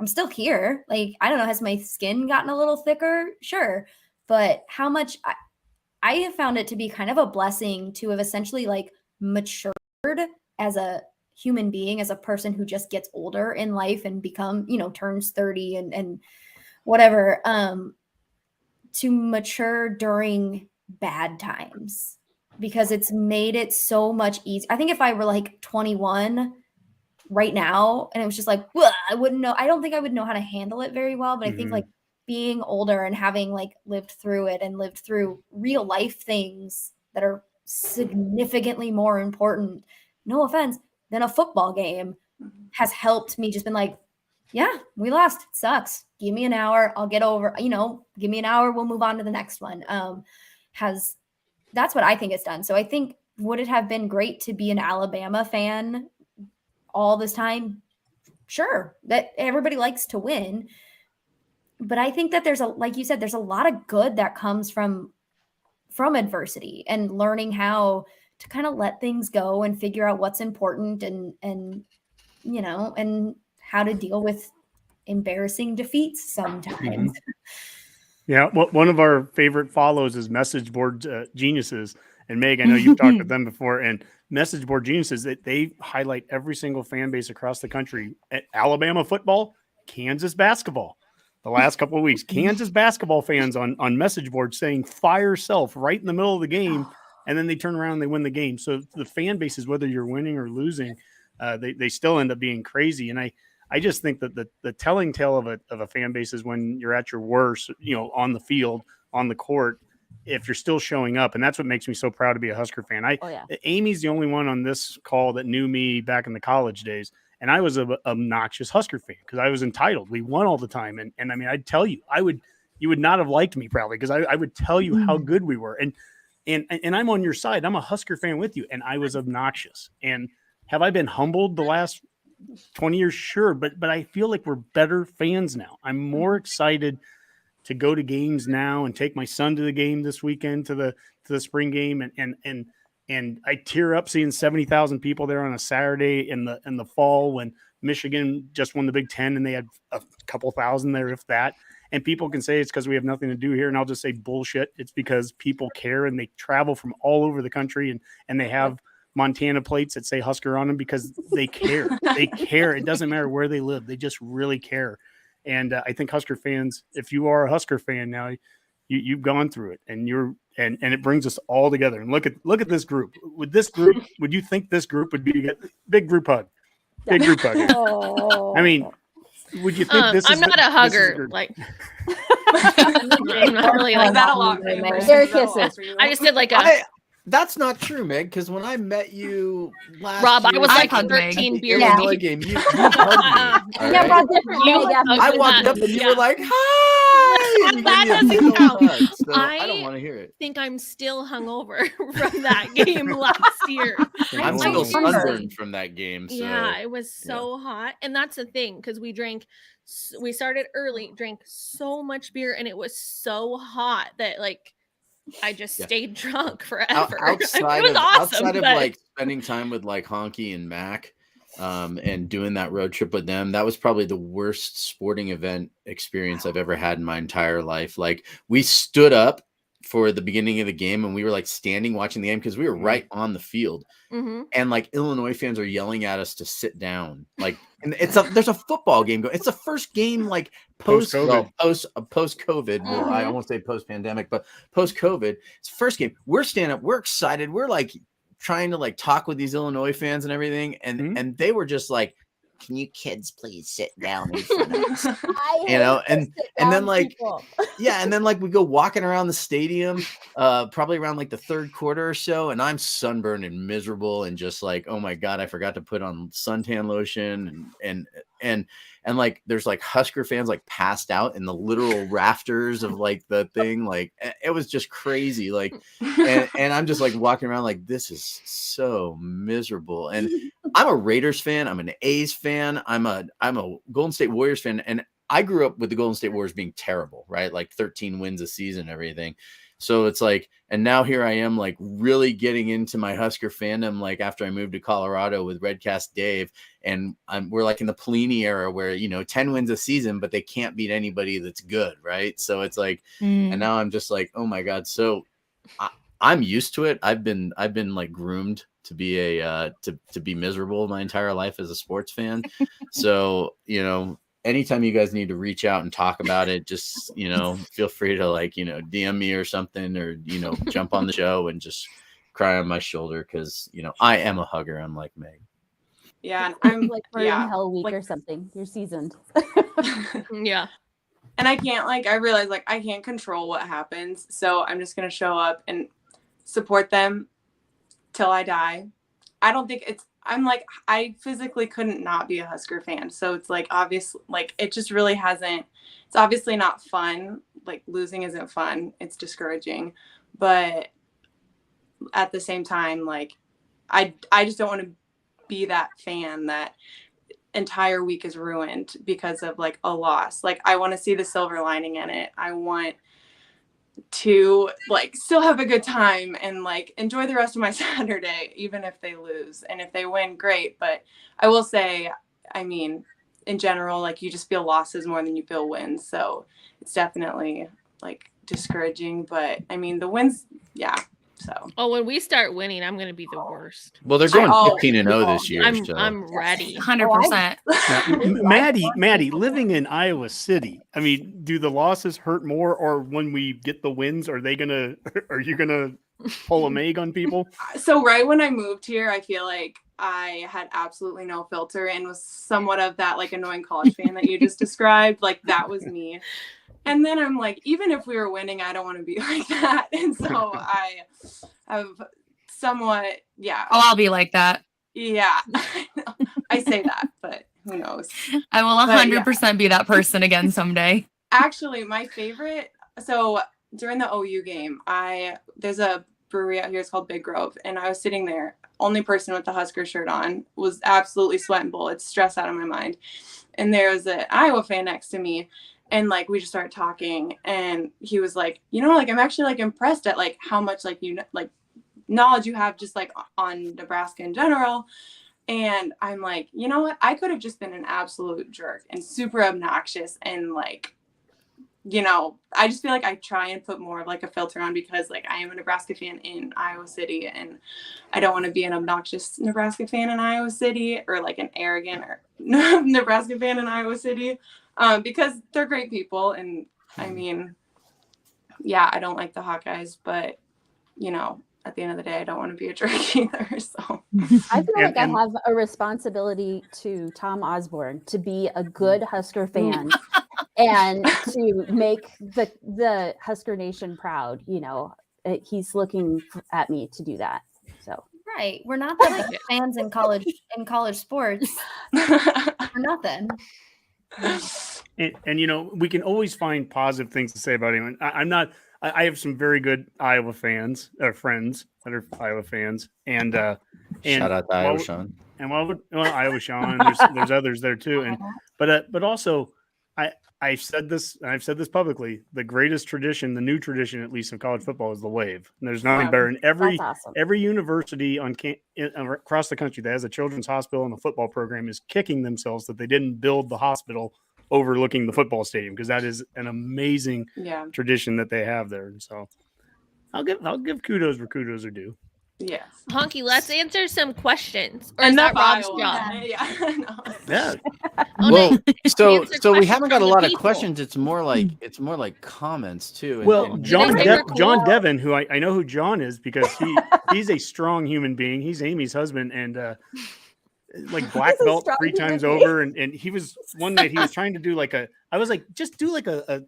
still here. Like, I don't know, has my skin gotten a little thicker? Sure. But how much I have found it to be kind of a blessing to have essentially like matured as a human being, as a person who just gets older in life and turns 30 and whatever, to mature during bad times, because it's made it so much easier. I think if I were like 21 right now and it was just like, I wouldn't know. I don't think I would know how to handle it very well. But I think like being older and having like lived through it and lived through real life things that are significantly more important, no offense, than a football game has helped me just been like, yeah, we lost. It sucks. Give me an hour. I'll get over, give me an hour. We'll move on to the next one. That's what I think it's done. So I think, would it have been great to be an Alabama fan all this time? Sure, that everybody likes to win. But I think that like you said, there's a lot of good that comes from adversity and learning how to kind of let things go and figure out what's important and how to deal with embarrassing defeats sometimes. Yeah. Well, one of our favorite follows is Message Board Geniuses. And Meg, I know you've talked with them before, and Message Board Geniuses, they highlight every single fan base across the country. At Alabama football, Kansas basketball. The last couple of weeks, Kansas basketball fans on message boards saying fire self right in the middle of the game, and then they turn around and they win the game. So the fan bases, whether you're winning or losing, they still end up being crazy. And I just think that the telling tale of a fan base is when you're at your worst, on the field, on the court, if you're still showing up. And that's what makes me so proud to be a Husker fan. Amy's the only one on this call that knew me back in the college days. And I was an obnoxious Husker fan because I was entitled. We won all the time. And I mean, I'd tell you, you would not have liked me probably, because I would tell you how good we were. And I'm on your side. I'm a Husker fan with you. And I was obnoxious. And have I been humbled the last 20 years? Sure. But I feel like we're better fans now. I'm more excited to go to games now and take my son to the game this weekend, to the spring game. And And I tear up seeing 70,000 people there on a Saturday in the fall when Michigan just won the Big Ten and they had a couple thousand there, if that. And people can say it's because we have nothing to do here. And I'll just say bullshit. It's because people care and they travel from all over the country and they have Montana plates that say Husker on them because they care. They care. It doesn't matter where they live. They just really care. And I think Husker fans, if you are a Husker fan now, you've gone through it and and it brings us all together. And look at this group. With this group, would you think this group would be a big group hug? Big group hug. I mean, would you think this is? I'm not a hugger. Like, I'm not really like that a lot. There are kisses. I just did like a. That's not true, Meg, because when I met you last Rob, year, I was like 13 beers deep. Game, you hugged me. Yeah, Rob, I walked up and you were like, hi! And you That gave me a doesn't big count. old hug, so I I don't want to hear it. think I'm still hungover from that game last year. I'm still sunburned from that game. So. Yeah, it was so hot. And that's the thing, because we started early, drank so much beer, and it was so hot that like I just stayed drunk forever. Outside it was of, awesome. Outside but... of like spending time with like Honky and Mac, and doing that road trip with them, that was probably the worst sporting event experience I've ever had in my entire life. Like we stood up for the beginning of the game and we were like standing watching the game because we were right on the field. And like Illinois fans are yelling at us to sit down. Like, and there's a football game going. It's the first game like post COVID. Well, I won't say post pandemic, but post COVID. It's the first game. We're standing up. We're excited. We're like trying to like talk with these Illinois fans and everything, and they were just like, "Can you kids please sit down in front of us?" You know, and then like and then like we go walking around the stadium, probably around like the third quarter or so, and I'm sunburned and miserable and just like, oh my god, I forgot to put on suntan lotion and like there's like Husker fans like passed out in the literal rafters of like the thing. Like it was just crazy. Like and I'm just like walking around like this is so miserable. And I'm a Raiders fan, I'm an A's fan, I'm a Golden State Warriors fan, and I grew up with the Golden State Warriors being terrible, right? Like 13 wins a season and everything. So it's like, and now here I am like really getting into my Husker fandom, like after I moved to Colorado with Redcast Dave, and we're like in the Pelini era where, 10 wins a season, but they can't beat anybody that's good. Right. So it's like, and now I'm just like, oh my God. So I'm used to it. I've been like groomed to be to be miserable my entire life as a sports fan. So, anytime you guys need to reach out and talk about it, just, feel free to like, DM me or something, or, jump on the show and just cry on my shoulder. Cause I am a hugger. I'm like Meg. Yeah. And I'm like we're in Hell Week or something. You're seasoned. Yeah. And I can't I realize like I can't control what happens. So I'm just going to show up and support them till I die. I don't think I physically couldn't not be a Husker fan. So it's like, obviously, like, it just really hasn't, it's obviously not fun. Like losing isn't fun. It's discouraging, but at the same time, like, I just don't want to be that fan that entire week is ruined because of like a loss. Like, I want to see the silver lining in it. I want to like still have a good time and like enjoy the rest of my Saturday, even if they lose. And if they win, great. But I will say, I mean, in general, like you just feel losses more than you feel wins. So it's definitely like discouraging, but I mean the wins, yeah. So when we start winning, I'm going to be the worst. Well, they're going 15-0 this year. I'm ready. 100%. Maddy, living in Iowa City, I mean, do the losses hurt more, or when we get the wins, are you gonna pull a Meg on people? So right when I moved here, I feel like I had absolutely no filter and was somewhat of that like annoying college fan that you just described. Like that was me. And then I'm like, even if we were winning, I don't want to be like that. And so I have somewhat, yeah. Oh, I'll be like that. Yeah. I say that, but who knows? I will 100% be that person again someday. Actually, my favorite, so during the OU game, there's a brewery out here, it's called Big Grove, and I was sitting there, only person with the Husker shirt on, was absolutely sweating bullets, stressed out of my mind. And there was an Iowa fan next to me. And like, we just started talking and he was like, like, I'm actually like impressed at like how much like, knowledge you have just like on Nebraska in general. And I'm like, you know what? I could have just been an absolute jerk and super obnoxious and like, you know, I just feel like I try and put more of like a filter on because like I am a Nebraska fan in Iowa City and I don't want to be an obnoxious Nebraska fan in Iowa City or like an arrogant or Nebraska fan in Iowa City because they're great people. And I mean, yeah, I don't like the Hawkeyes, but you know, at the end of the day, I don't want to be a jerk either. So I feel like I have a responsibility to Tom Osborne to be a good Husker fan and to make the Husker Nation proud. You know, he's looking at me to do that. So right, we're not the like fans in college sports for nothing. And you know, we can always find positive things to say about him. I have some very good Iowa fans or friends that are Iowa fans, and shout out to Iowa Sean. And Iowa Sean, there's others there too, but also I've said this publicly. The greatest tradition, the new tradition at least of college football, is the wave. And there's nothing better. And every university across the country that has a children's hospital and a football program is kicking themselves that they didn't build the hospital overlooking the football stadium, because that is an amazing tradition that they have there. And so I'll give kudos where kudos are due. Yes. Honky, let's answer some questions. Or is that Rob's job? Yeah. Well, so we haven't got a lot of questions. It's more like comments too. Well, John Devin, who I know who John is because he's a strong human being. He's Amy's husband and like black belt 3 times over, and he was one night he was trying to do I was like, just do like a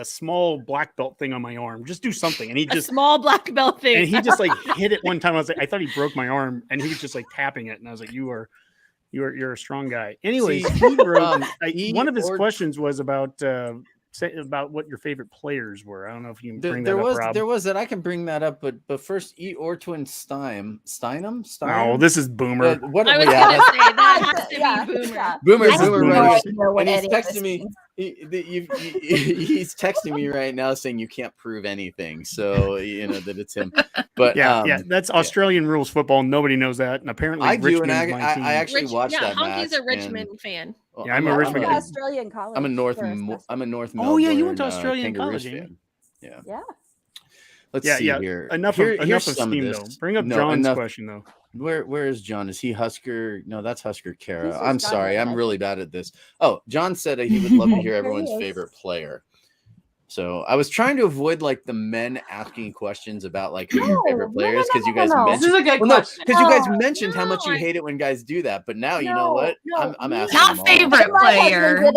small black belt thing on my arm, just do something, and he just a small black belt thing, and he just like hit it one time. I was like, I thought he broke my arm, and he was just like tapping it, and I was like, you're a strong guy. Anyways, he wrote, one of his questions was about what your favorite players were. I don't know if you can bring that up, Rob. There was that. I can bring that up, but first, Ortwin Steinem. Oh, this is Boomer. What I was gonna say that has to be Boomer. Boomer, right? And he's texting me. He's texting me right now saying you can't prove anything, so you know that it's him. But that's Australian rules football. Nobody knows that, and apparently I do. Richmond's And my team. I actually watched that. Honky's a Richmond fan. Yeah, I'm a Richmond fan. Australian college. I'm a North. Oh yeah, you went to Australian college. Yeah. Let's see here. Enough of steam though. Bring up John's question though. Where is John? Is he Husker? No, that's Husker Kara. I'm sorry. I'm really bad at this. Oh, John said he would love to hear everyone's favorite player. So I was trying to avoid like the men asking questions about like who your favorite players, because you guys mentioned. This is a good question. Because you guys mentioned how much you hate it when guys do that. But now you know what? I'm asking. Not favorite player.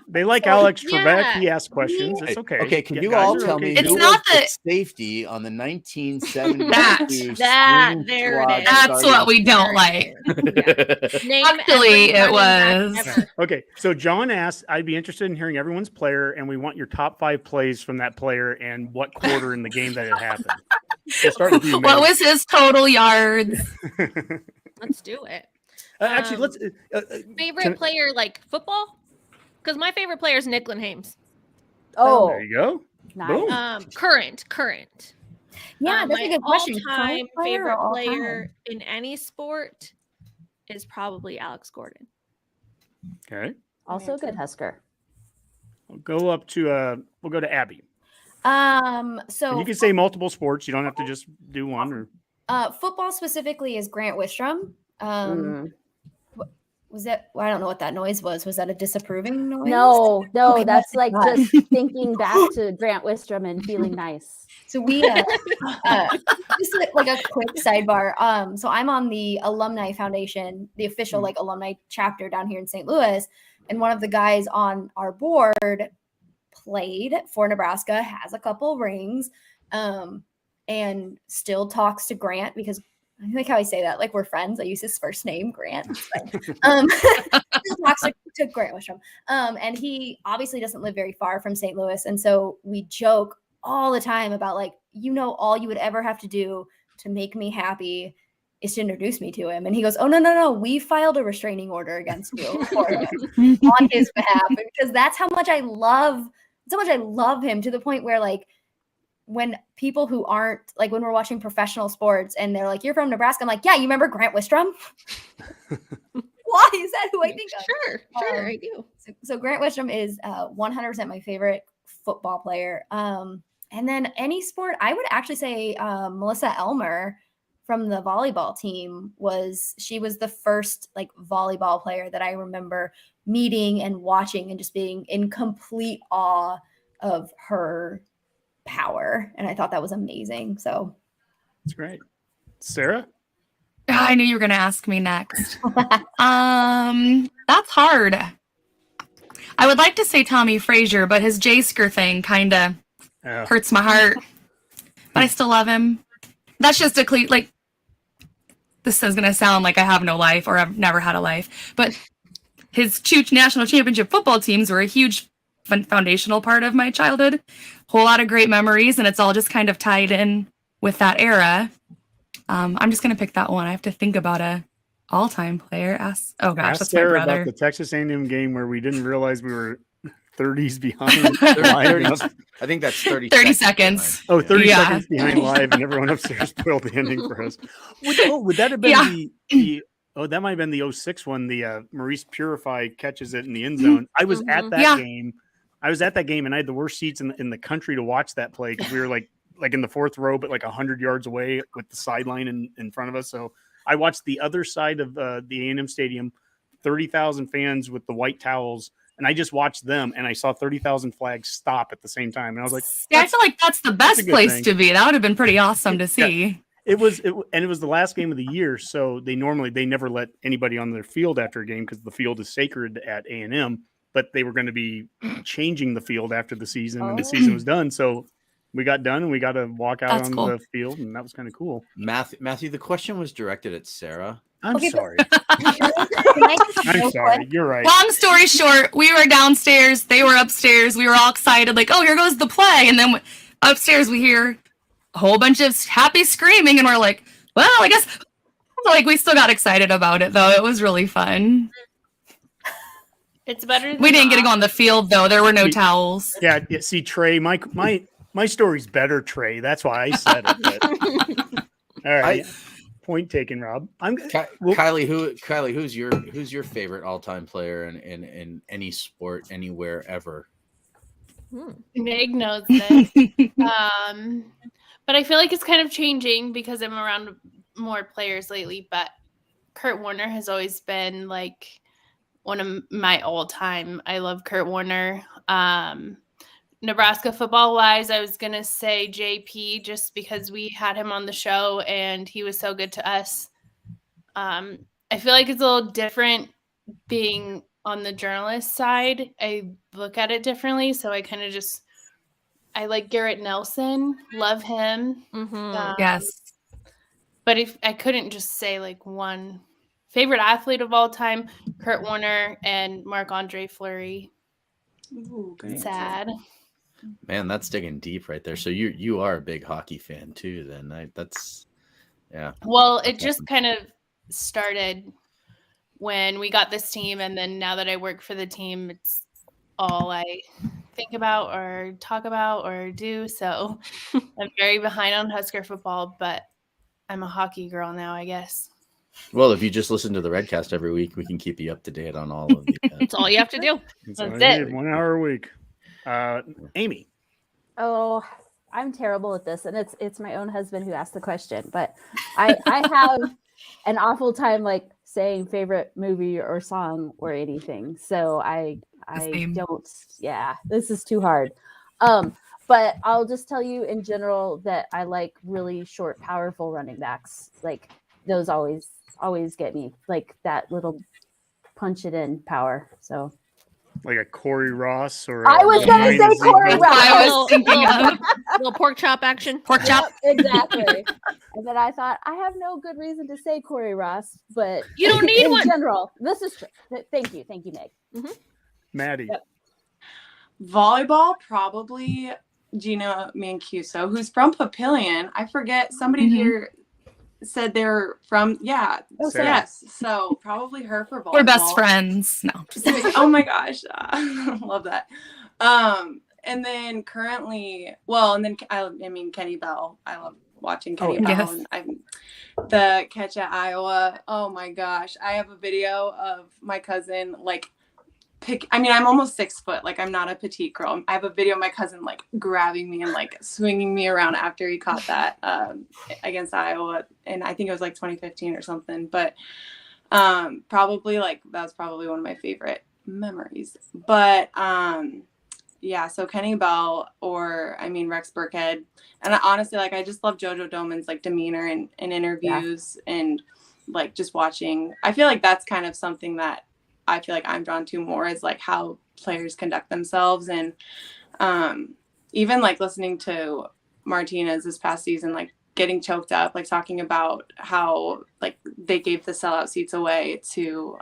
They like Alex Trebek. He asks questions. It's okay. Okay, can you all tell me? It's not the safety on the 1972. There it is. That's what we don't like. Actually, it was. Okay, so John asked, I'd be interested in hearing everyone's player, and we want your top 5 plays from that player and what quarter in the game that it happened. So start with you, what was his total yards? Let's do it. Actually, let's favorite player, like football, because my favorite player is Nicklin Hames. Oh, there you go. Nice. Current. Yeah, that's a good question. All-time favorite player in any sport is probably Alex Gordon. Okay. Also good Husker. We'll go to Abbie. So and you can say multiple sports. You don't have to just do one. Or football specifically is Grant Wistrom. Was that? I don't know what that noise was. Was that a disapproving noise? No, okay, that's like just thinking back to Grant Wistrom and feeling nice. So we just like a quick sidebar. So I'm on the Alumni Foundation, the official like alumni chapter down here in St. Louis, and one of the guys on our board played for Nebraska, has a couple rings, and still talks to Grant because I like how I say that, like we're friends. I use his first name, Grant. Still talks to Grant Wistrom. And he obviously doesn't live very far from St. Louis, and so we joke all the time about like, all you would ever have to do to make me happy is to introduce me to him. And he goes, oh, no. We filed a restraining order against you for him on his behalf, because that's how much I love him, to the point where like when people who aren't like when we're watching professional sports and they're like, "You're from Nebraska," I'm like, "Yeah, you remember Grant Wistrom?" Why is that who I think of? Sure, I do. So Grant Wistrom is 100% my favorite football player. And then any sport, I would actually say Melissa Elmer from the volleyball team was the first like volleyball player that I remember meeting and watching and just being in complete awe of her power. And I thought that was amazing. So that's great. Sarah? I knew you were going to ask me next. That's hard. I would like to say Tommy Frazier, but his J-Sker thing kind of hurts my heart. But I still love him. That's just a this is going to sound like I have no life or I've never had a life. But his two national championship football teams were a huge foundational part of my childhood. Whole lot of great memories, and it's all just kind of tied in with that era. I'm just going to pick that one. I have to think about a all-time player. Ask that's Sarah my brother. about the Texas A&M game where we didn't realize we were 30s behind. 30, I think that's 30 seconds. Oh, 30 seconds behind live, and everyone upstairs spoiled the ending for us. Would that have been that might have been the 06 one. The Maurice Purify catches it in the end zone. I was at that game. I was at that game, and I had the worst seats in the country to watch that play because we were like in the fourth row, but like 100 yards away with the sideline in front of us. So I watched the other side of the A&M stadium, 30,000 fans with the white towels. And I just watched them, and I saw 30,000 flags stop at the same time. And I was like, I feel like that's the best place to be. That would have been pretty awesome to see. Yeah, it was the last game of the year. So they never let anybody on their field after a game because the field is sacred at A&M, but they were going to be changing the field after the season and the season was done. So we got done and we got to walk out the field, and that was kind of cool. Matthew, the question was directed at Sarah. I'm sorry. I'm sorry. You're right. Long story short, we were downstairs. They were upstairs. We were all excited, like, oh, here goes the play. And then upstairs, we hear a whole bunch of happy screaming. And we're like, well, I guess we still got excited about it, though. It was really fun. It's better. We didn't get to go on the field, though. There were no towels. Yeah. See, Trey, my story's better, Trey. That's why I said it. All right. Point taken, Rob. Kyleigh, who's your favorite all-time player in any sport, anywhere, ever? Meg knows this. But I feel like it's kind of changing because I'm around more players lately. But Kurt Warner has always been like one of my all-time. I love Kurt Warner. Nebraska football wise, I was going to say JP just because we had him on the show and he was so good to us. I feel like it's a little different being on the journalist side. I look at it differently. So I kind of I like Garrett Nelson, love him. Yes. But if I couldn't just say like one favorite athlete of all time, Kurt Warner and Marc-Andre Fleury. Ooh, good. Sad. Man, that's digging deep right there. So you are a big hockey fan too, then. Well, it just kind of started when we got this team, and then now that I work for the team, it's all I think about or talk about or do. So I'm very behind on Husker football, but I'm a hockey girl now, I guess. Well, if you just listen to the Redcast every week, we can keep you up to date on all of the That's all you have to do. That's it. 1 hour a week. Amy. Oh, I'm terrible at this, and it's my own husband who asked the question, but I have an awful time like saying favorite movie or song or anything. So I don't. Yeah, this is too hard. But I'll just tell you in general that I like really short, powerful running backs. Like those always get me, like that little punch it in power. So. Like a Corey Ross or I was going to say Corey Ross. I was thinking of little pork chop action. Pork chop. Yep, exactly. And then I thought I have no good reason to say Corey Ross, but you don't need one. In general, this is true. Thank you, Meg. Mm-hmm. Maddie. Yep. Volleyball, probably Gina Mancuso, who's from Papillion. I forget somebody here said they're from yes, so probably her for volleyball. We're best friends. No, oh my gosh, love that. And then currently, and then I mean Kenny Bell. I love watching Kenny Bell. Yes. And the catch at Iowa. Oh my gosh. I have a video of my cousin I'm almost 6 foot. Like, I'm not a petite girl. I have a video of my cousin like grabbing me and like swinging me around after he caught that against Iowa. And I think it was like 2015 or something. But probably that was probably one of my favorite memories. But yeah, so Kenny Bell Rex Burkhead. And honestly, I just love JoJo Doman's like demeanor in interviews and like just watching. I feel like that's kind of something that I feel like I'm drawn to more, is like how players conduct themselves. And even like listening to Martinez this past season, like getting choked up, like talking about how like they gave the sellout seats away to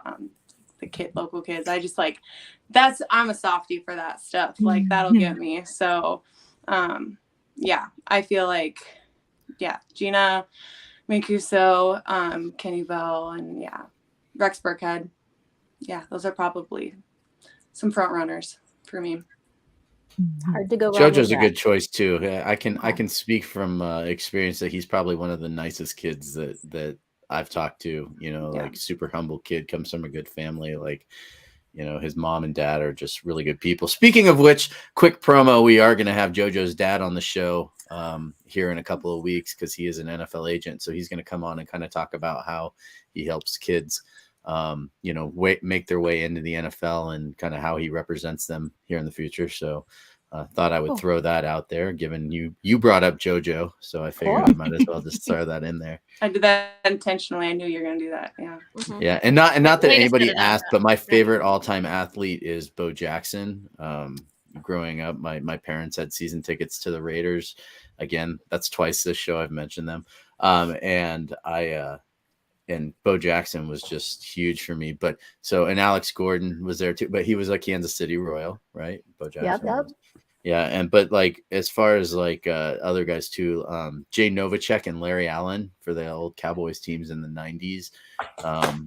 the local kids. I just like, I'm a softie for that stuff. Like that'll get me. So yeah, I feel like, Gina Mancuso, Kenny Bell, and Rex Burkhead. Yeah, those are probably some front runners for me. Hard to go wrong. JoJo's a good choice too. I can speak from experience that he's probably one of the nicest kids that I've talked to. Like super humble kid, comes from a good family. Like, his mom and dad are just really good people. Speaking of which, quick promo: we are going to have JoJo's dad on the show here in a couple of weeks because he is an NFL agent. So he's going to come on and kind of talk about how he helps kids make their way into the NFL and kind of how he represents them here in the future. So thought I would throw that out there, given you brought up JoJo. So I figured I might as well just throw that in there. I did that intentionally. I knew you were going to do that. Yeah. Mm-hmm. Yeah. And not that anybody asked, but my favorite all-time athlete is Bo Jackson. Growing up, my parents had season tickets to the Raiders. Again, that's twice this show I've mentioned them. And Bo Jackson was just huge for me. And Alex Gordon was there too, but he was a Kansas City Royal, right? Bo Jackson. Yep. Yeah. But as far as other guys too, Jay Novacek and Larry Allen for the old Cowboys teams in the 90s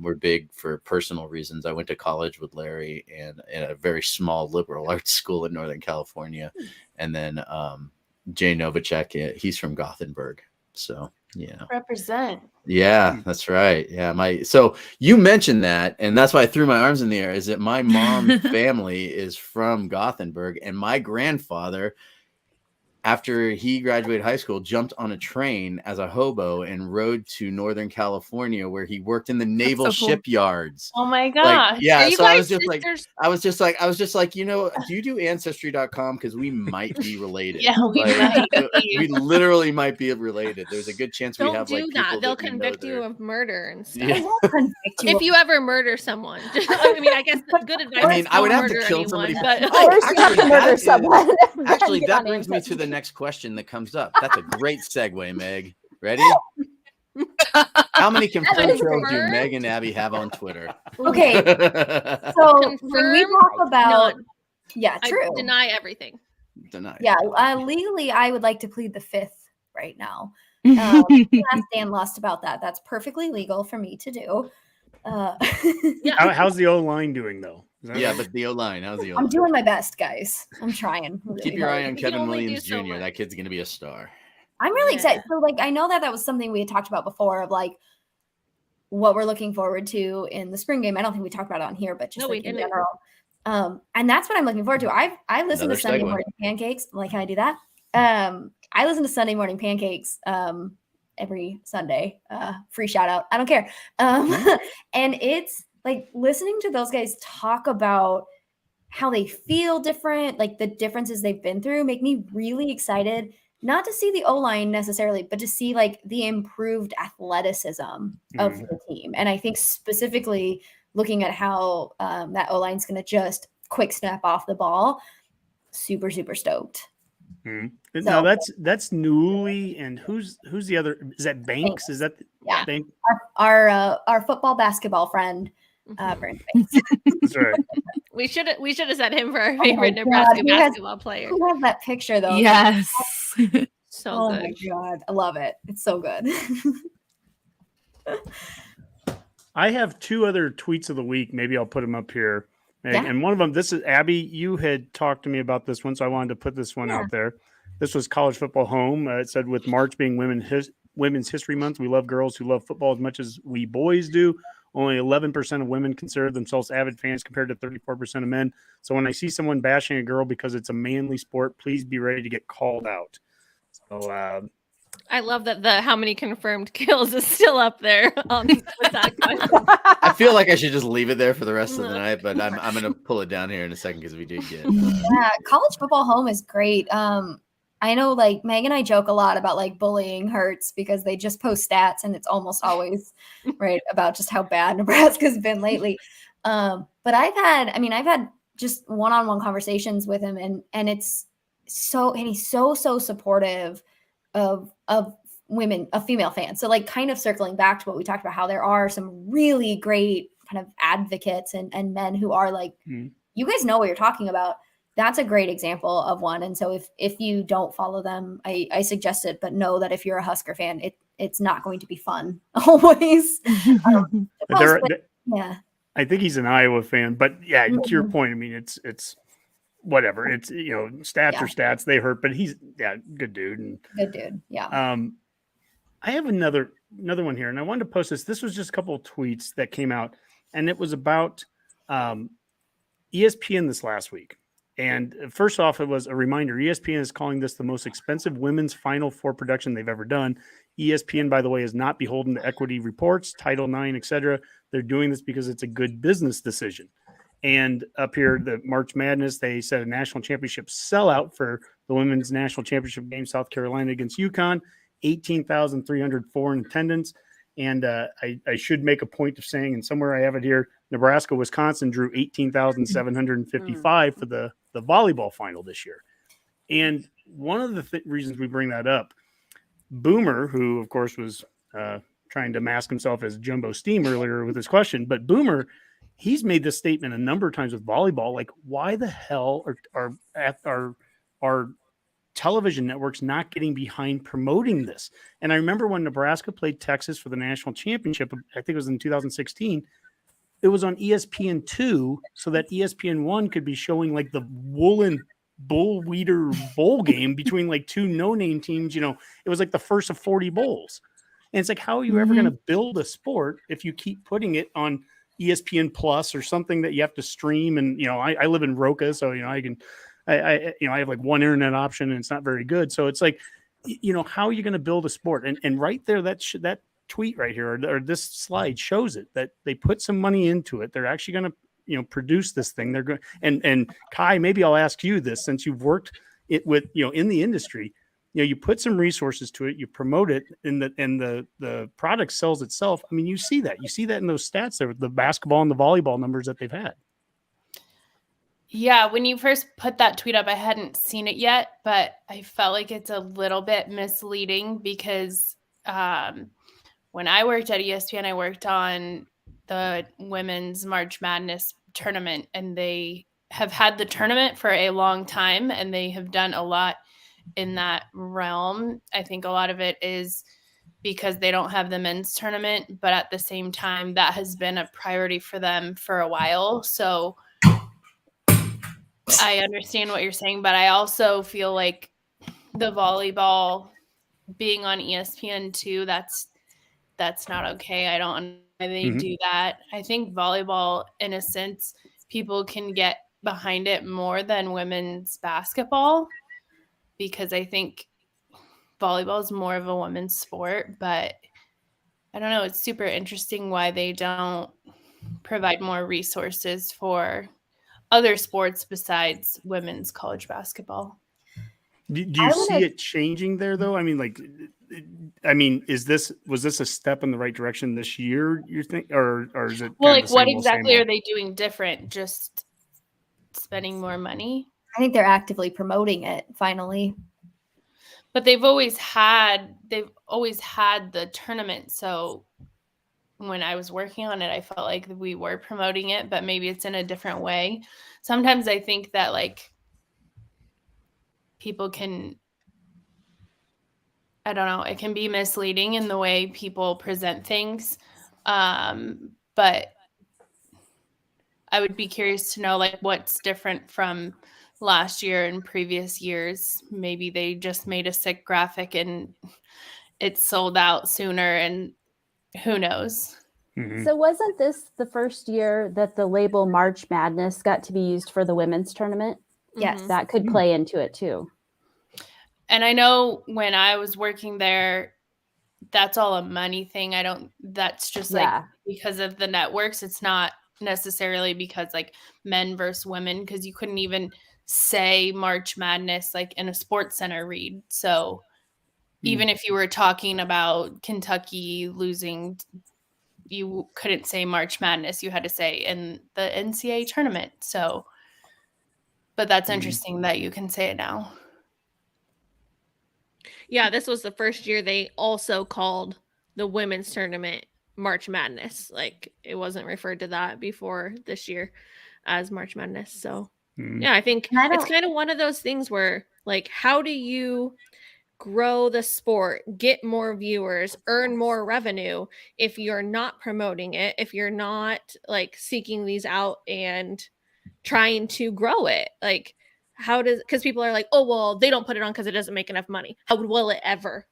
were big for personal reasons. I went to college with Larry and in a very small liberal arts school in Northern California. And then Jay Novacek, he's from Gothenburg. So, represent. Yeah, that's right. Yeah, so you mentioned that, and that's why I threw my arms in the air. Is that my mom's family is from Gothenburg, and my grandfather, after he graduated high school, jumped on a train as a hobo and rode to Northern California, where he worked in the naval shipyards. Oh my gosh! So I was just like, do you do Ancestry.com? Because we might be related. Yeah, we literally might be related. There's a good chance we have do that. They'll convict you of murder and stuff. Yeah. If you ever murder someone, I guess good advice. I would have to kill somebody. But actually, that brings me to the next question that comes up. That's a great segue, Meg. Ready? How many confirmed trolls do Meg and Abbie have on Twitter? Okay. So when we talk about true. I deny everything. Legally, I would like to plead the fifth right now. Ask Dan Lust about that. That's perfectly legal for me to do. How's the O-line doing though? But the O-line, how's the O-line? I'm doing my best, guys. I'm trying. Really Keep your eye on Kevin Williams Jr. That kid's going to be a star. I'm really excited. So, I know that was something we had talked about before of what we're looking forward to in the spring game. I don't think we talked about it on here, but just in general. And that's what I'm looking forward to. I listen to Sunday Morning Pancakes. Can I do that? I listen to Sunday Morning Pancakes every Sunday. Free shout out. I don't care. And it's listening to those guys talk about how they feel different, the differences they've been through, make me really excited, not to see the O-line necessarily, but to see the improved athleticism of the team. And I think specifically looking at how that O-line is going to just quick snap off the ball, super, super stoked. Mm-hmm. So, no, that's Newly, and who's the other? Is that Banks? Is that Banks? Our football basketball friend, Brent Banks. That's right. We should have said him for our favorite Nebraska basketball player. Who has that picture though? Yes. So good. My God, I love it. It's so good. I have two other tweets of the week. Maybe I'll put them up here. Meg. And one of them, this is Abbie. You had talked to me about this one, so I wanted to put this one out there. This was College Football Home. It said, with March being Women's History Month, we love girls who love football as much as we boys do. Only 11% of women consider themselves avid fans compared to 34% of men. So when I see someone bashing a girl because it's a manly sport, please be ready to get called out. So I love that the how many confirmed kills is still up there with that question. I feel like I should just leave it there for the rest of the night, but I'm going to pull it down here in a second because we did get. Yeah, College Football Home is great. I know, like, Meg and I joke a lot about like bullying hurts because they just post stats and it's almost always right about just how bad Nebraska's been lately. But I've had just one-on-one conversations with him, and he's so supportive of women, of female fans. So like kind of circling back to what we talked about, how there are some really great kind of advocates and men who are like, you guys know what you're talking about. That's a great example of one. And so if you don't follow them, I suggest it, but know that if you're a Husker fan, it's not going to be fun always. Yeah. I think he's an Iowa fan, but yeah, to your point, I mean, it's whatever. It's, stats are stats. They hurt, but he's good dude. Good dude. Yeah. I have another one here, and I wanted to post this. This was just a couple of tweets that came out, and it was about ESPN this last week. And first off, it was a reminder. ESPN is calling this the most expensive women's Final Four production they've ever done. ESPN, by the way, is not beholden to equity reports, Title IX, etc. They're doing this because it's a good business decision. And up here, the March Madness, they said a national championship sellout for the women's national championship game, South Carolina against UConn, 18,304 in attendance. And I should make a point of saying, and somewhere I have it here, Nebraska, Wisconsin drew 18,755 for the volleyball final this year. And one of the reasons we bring that up, Boomer, who of course was trying to mask himself as Jumbo Steam earlier with his question, but Boomer, he's made this statement a number of times with volleyball, like, why the hell are television networks not getting behind promoting this? And I remember when Nebraska played Texas for the national championship, I think it was in 2016, it was on ESPN2 so that ESPN1 could be showing like the Woolen Bullweeder bowl game between like two no-name teams. It was like the first of 40 bowls. And it's like, how are you ever going to build a sport if you keep putting it on ESPN Plus or something that you have to stream? And, I live in Roca, so, I have like one internet option and it's not very good. So it's like, how are you going to build a sport? And right there, that tweet right here or this slide shows it, that they put some money into it. They're actually going to, produce this thing. They're going and Kai, maybe I'll ask you this, since you've worked it with, in the industry, you put some resources to it, you promote it, and the product sells itself. I mean, you see that in those stats there with the basketball and the volleyball numbers that they've had. Yeah, when you first put that tweet up, I hadn't seen it yet, but I felt like it's a little bit misleading because when I worked at ESPN, I worked on the women's March Madness tournament, and they have had the tournament for a long time, and they have done a lot in that realm. I think a lot of it is because they don't have the men's tournament, but at the same time, that has been a priority for them for a while. So I understand what you're saying, but I also feel like the volleyball being on ESPN2, that's not okay. I don't know why they do that. I think volleyball, in a sense, people can get behind it more than women's basketball, because I think volleyball is more of a women's sport. But I don't know. It's super interesting why they don't provide more resources for other sports besides women's college basketball. Do you see it changing there, though? Was this a step in the right direction this year, you think, or is it? Well, like, what exactly are they doing different? Just spending more money? I think they're actively promoting it finally. But they've always had the tournament. So when I was working on it, I felt like we were promoting it, but maybe it's in a different way. Sometimes I think that, like, people can, I don't know, it can be misleading in the way people present things. But I would be curious to know like what's different from last year and previous years. Maybe they just made a sick graphic and it sold out sooner, and who knows. So wasn't this the first year that the label March Madness got to be used for the women's tournament? Yes. That could play into it too. And I know when I was working there, that's all a money thing. That's just like because of the networks. It's not necessarily because like men versus women, because you couldn't even say March Madness like in a Sports Center read. So even if you were talking about Kentucky losing, you couldn't say March Madness. You had to say in the NCAA tournament. So, but that's interesting that you can say it now. Yeah, this was the first year they also called the women's tournament March Madness. Like it wasn't referred to that before this year as March Madness. So yeah, I think it's kind of one of those things where like, how do you grow the sport, get more viewers, earn more revenue if you're not promoting it, if you're not like seeking these out and trying to grow it? Like because people are like, oh, well, they don't put it on because it doesn't make enough money. How will it ever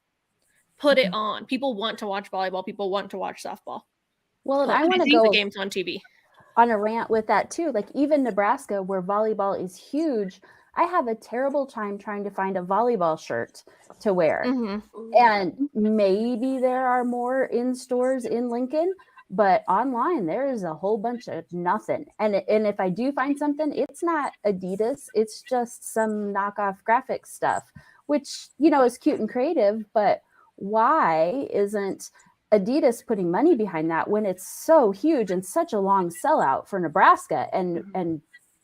put it on? People want to watch volleyball. People want to watch softball. Well, and I want to go the games on TV. On a rant with that too. Like even Nebraska, where volleyball is huge, I have a terrible time trying to find a volleyball shirt to wear. And maybe there are more in stores in Lincoln, but online there is a whole bunch of nothing. And if I do find something, it's not Adidas, it's just some knockoff graphic stuff, which, you know, is cute and creative, but why isn't Adidas putting money behind that when it's so huge and such a long sellout for Nebraska? And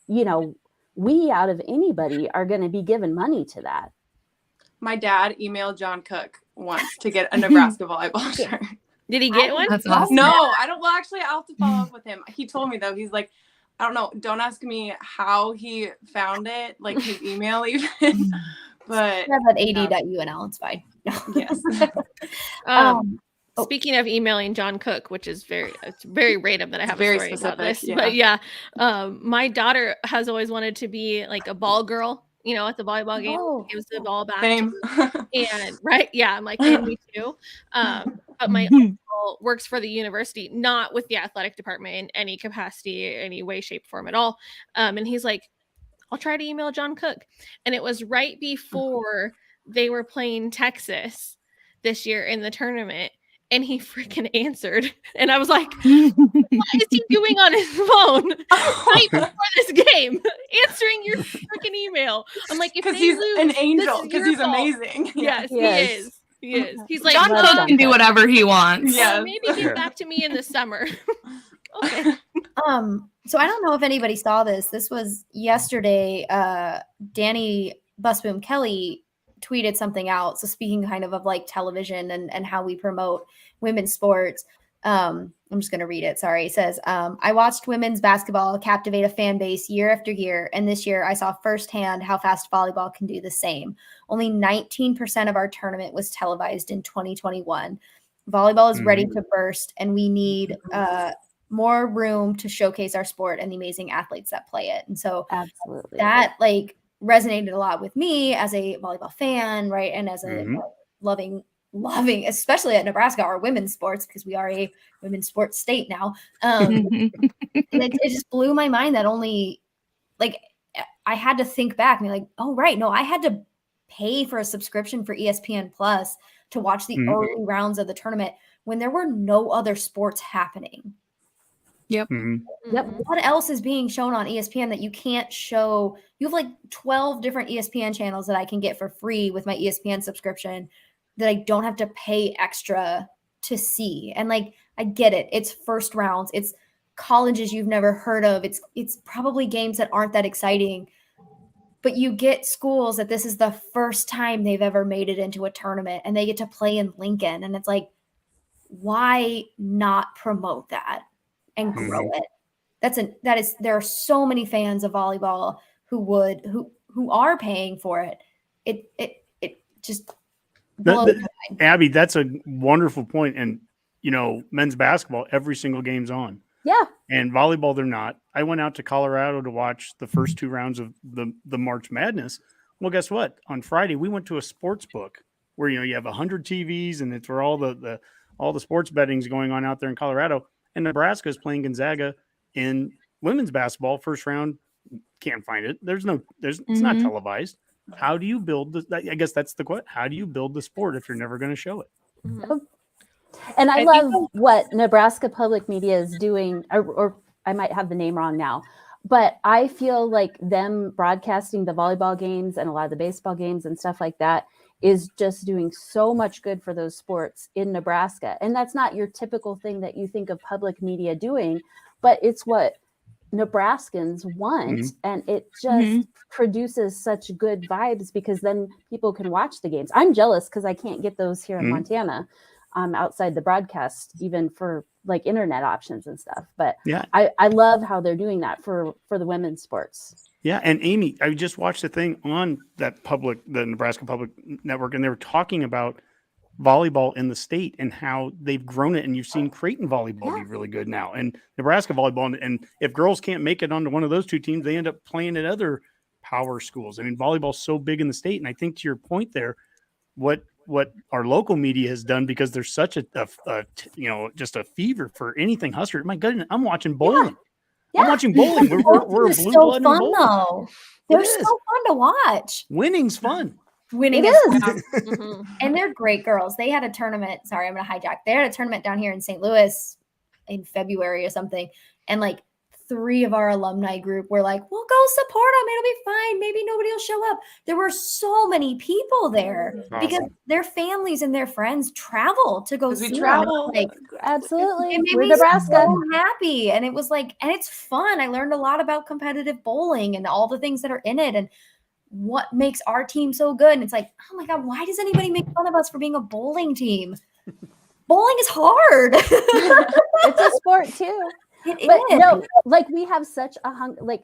you know, we out of anybody are going to be giving money to that. My dad emailed John Cook once to get a Nebraska volleyball shirt. Did he get one? That's awesome. No, I don't. Well, actually, I'll have to follow up with him. He told me though. He's like, I don't know. Don't ask me how he found it, like his email even. But I have an ad.unl. It's fine. Yes. Speaking of emailing John Cook, which is it's very random that I have a story about this, but my daughter has always wanted to be like a ball girl, you know, at the volleyball game, gives the ball back. Same. And I'm like, hey, me too. But my uncle works for the university, not with the athletic department in any capacity, any way, shape, form at all. And he's like, I'll try to email John Cook. And it was right before they were playing Texas this year in the tournament. And he freaking answered. And I was like, what is he doing on his phone right before this game? Answering your freaking email. I'm like, if they he's lose, an angel, because he's fault. amazing. Yes, he is. He is. He's like, John Cook can do whatever he wants. Yeah. Maybe get back to me in the summer. Okay. So I don't know if anybody saw this. This was yesterday. Danny Busboom Kelly tweeted something out. So speaking kind of like television and how we promote women's sports. I'm just going to read it. Sorry. It says, I watched women's basketball captivate a fan base year after year. And this year I saw firsthand how fast volleyball can do the same. Only 19% of our tournament was televised in 2021. Volleyball is ready to burst, and we need more room to showcase our sport and the amazing athletes that play it. And so absolutely that like resonated a lot with me as a volleyball fan, right? And as a loving, especially at Nebraska, our women's sports, because we are a women's sports state now. It just blew my mind that only like I had to think back and be like, oh, right. No, I had to pay for a subscription for ESPN Plus to watch the early rounds of the tournament when there were no other sports happening. Yep. Yep. What else is being shown on ESPN that you can't show? You have like 12 different ESPN channels that I can get for free with my ESPN subscription that I don't have to pay extra to see. And like, I get it. It's first rounds. It's colleges you've never heard of. It's probably games that aren't that exciting, but you get schools that this is the first time they've ever made it into a tournament and they get to play in Lincoln. And it's like, why not promote that and grow it? There are so many fans of volleyball who are paying for it. It just blows my mind. Abbie, that's a wonderful point. And you know, men's basketball, every single game's on. Yeah. And volleyball, they're not. I went out to Colorado to watch the first 2 rounds of the March Madness. Well, guess what? On Friday, we went to a sports book where, you have 100 TVs and it's where all the sports betting's going on out there in Colorado. And Nebraska is playing Gonzaga in women's basketball, first round. Can't find it. It's not televised. How do you build I guess that's the question. How do you build the sport if you're never going to show it? Mm-hmm. And I love what Nebraska Public Media is doing, or I might have the name wrong now, but I feel like them broadcasting the volleyball games and a lot of the baseball games and stuff like that is just doing so much good for those sports in Nebraska. And that's not your typical thing that you think of public media doing, but it's what Nebraskans want. And it just produces such good vibes because then people can watch the games. I'm jealous because I can't get those here in Montana. Outside the broadcast, even for like internet options and stuff. But yeah, I love how they're doing that for the women's sports. Yeah. And Amy, I just watched a thing on the Nebraska Public Network, and they were talking about volleyball in the state and how they've grown it. And you've seen Creighton volleyball be really good now, and Nebraska volleyball. And if girls can't make it onto one of those 2 teams, they end up playing at other power schools. I mean, volleyball's so big in the state. And I think to your point there, what our local media has done, because there's such a just a fever for anything Husker. My goodness, I'm watching bowling. Yeah. I'm watching bowling. We're blue blood fun though. They're so fun to watch. Winning's fun. Winning is fun. And they're great girls. They had a tournament. Sorry, I'm going to hijack. They had a tournament down here in St. Louis in February or something. And like 3 of our alumni group were like, we'll go support them. It'll be fine. Maybe nobody will show up. There were so many people there because their families and their friends travel to go see them. Like, absolutely. It made me Nebraska. so happy. And it was like, and it's fun. I learned a lot about competitive bowling and all the things that are in it and what makes our team so good. And it's like, oh my God, why does anybody make fun of us for being a bowling team? Bowling is hard. It's a sport too. No, like we have such a like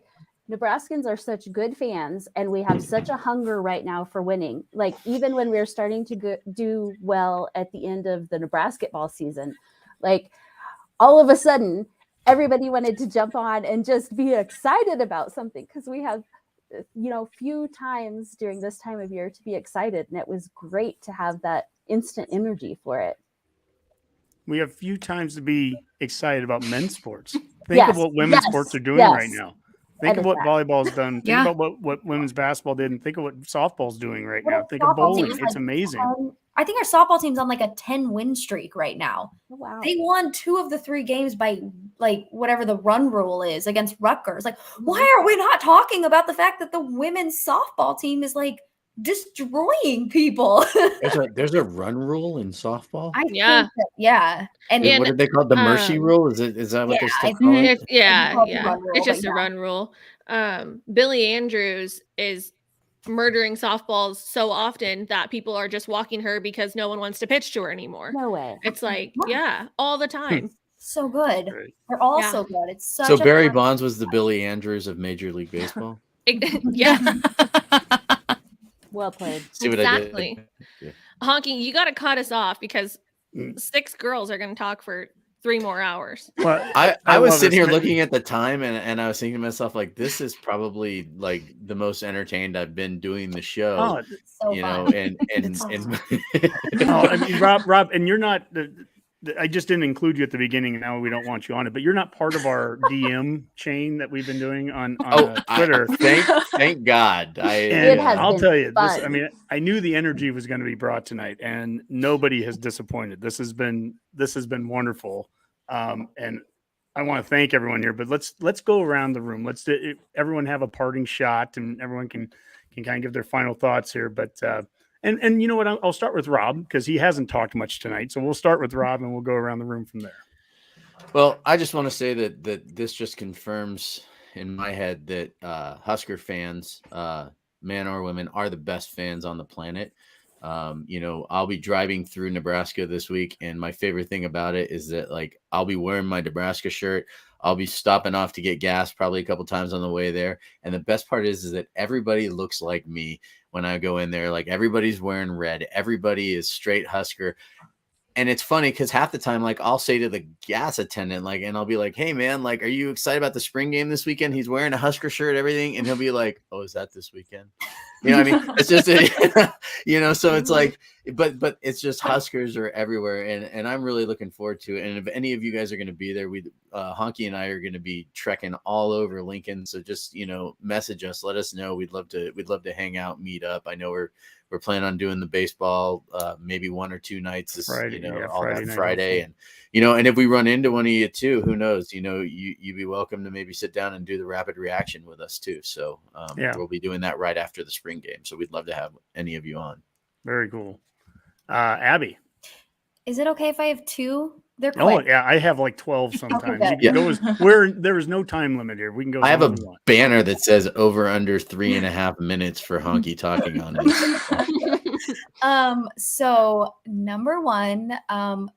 Nebraskans are such good fans, and we have such a hunger right now for winning. Like even when we're starting to do well at the end of the Nebraska ball season, like all of a sudden everybody wanted to jump on and just be excited about something because we have few times during this time of year to be excited, and it was great to have that instant energy for it. We have few times to be excited about men's sports. Think of what women's sports are doing right now. Think of what volleyball's done. Think about what women's basketball did, and think of what softball's doing right now. Think of bowling. It's amazing. I think our softball team's on like a 10-win streak right now. Oh, wow. They won 2 of the 3 games by like whatever the run rule is against Rutgers. Like, why are we not talking about the fact that the women's softball team is like destroying people? There's a run rule in softball. Yeah. And what did they call it? The mercy rule? Is that what they still call it? It's just a run rule. Billy Andrews is murdering softballs so often that people are just walking her because no one wants to pitch to her anymore. No way. It's like, all the time. So good. They're all so good. It's such so Barry Bonds was the Billy Andrews of Major League Baseball. Yeah. Well played. See what I did? Yeah. Honky, you got to cut us off because 6 girls are going to talk for 3 more hours. Well, I was sitting here looking at the time and I was thinking to myself, like, this is probably like the most entertained I've been doing the show. Oh, it's so fun. I mean, Rob, and you're not. I just didn't include you at the beginning, and now we don't want you on it. But you're not part of our DM chain that we've been doing on Twitter. Thank God. I'll tell you, I mean, I knew the energy was going to be brought tonight, and nobody has disappointed. This has been wonderful, and I want to thank everyone here. But let's go around the room. Let's everyone have a parting shot, and everyone can kind of give their final thoughts here. But And you know what? I'll start with Rob because he hasn't talked much tonight. So we'll start with Rob and we'll go around the room from there. Well, I just want to say that this just confirms in my head that Husker fans, men or women, are the best fans on the planet. I'll be driving through Nebraska this week, and my favorite thing about it is that, like, I'll be wearing my Nebraska shirt. I'll be stopping off to get gas probably a couple times on the way there. And the best part is that everybody looks like me when I go in there. Like, everybody's wearing red. Everybody is straight Husker. And it's funny because half the time, like I'll say to the gas attendant, like, and I'll be like, "Hey man, like, are you excited about the spring game this weekend?" He's wearing a Husker shirt, everything, and he'll be like, "Oh, is that this weekend?" You know what I mean? It's just, you know, so it's like, but it's just Huskers are everywhere, and I'm really looking forward to it. And if any of you guys are going to be there, Honky and I are going to be trekking all over Lincoln. So just, you know, message us, let us know. We'd love to hang out, meet up. I know we're planning on doing the baseball, maybe 1 or 2 nights this, Friday, you know, yeah, all Friday that night Friday. also. And, you know, and if we run into one of you too, who knows, you know, you'd be welcome to maybe sit down and do the rapid reaction with us too. So we'll be doing that right after the spring game. So we'd love to have any of you on. Very cool. Abbie. Is it okay if I have 2? They're quick. Oh yeah, I have like 12 sometimes. Okay, You can go where there is no time limit here. We can go. I have a banner that says over under 3.5 minutes for Honky talking on it. So number 1,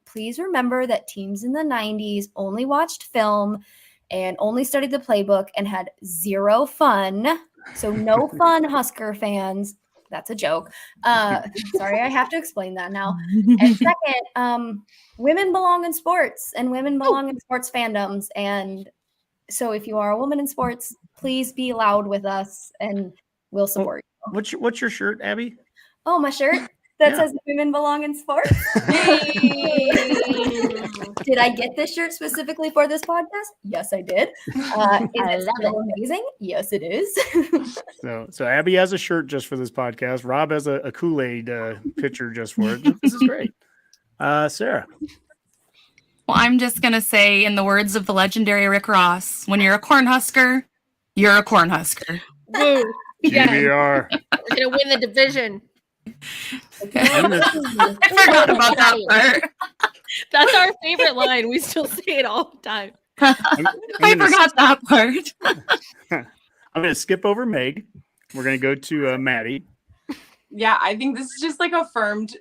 please remember that teams in the 90s only watched film and only studied the playbook and had 0 fun. So no fun, Husker fans. That's a joke. Sorry, I have to explain that now. And second, women belong in sports and women belong in sports fandoms. And so if you are a woman in sports, please be loud with us and we'll support you. What's your shirt, Abbie? Oh, my shirt that says women belong in sports. Did I get this shirt specifically for this podcast? Yes, I did. Is it still amazing? Yes, it is. So Abbie has a shirt just for this podcast. Rob has a Kool-Aid pitcher just for it. This is great. Sarah. Well, I'm just going to say, in the words of the legendary Rick Ross, when you're a Cornhusker, you're a Cornhusker. Woo. GBR. We're going to win the division. I forgot about that part. That's our favorite line. We still say it all the time. I forgot that part. I'm going to skip over Meg. We're going to go to Maddy. Yeah, I think this is just like affirmed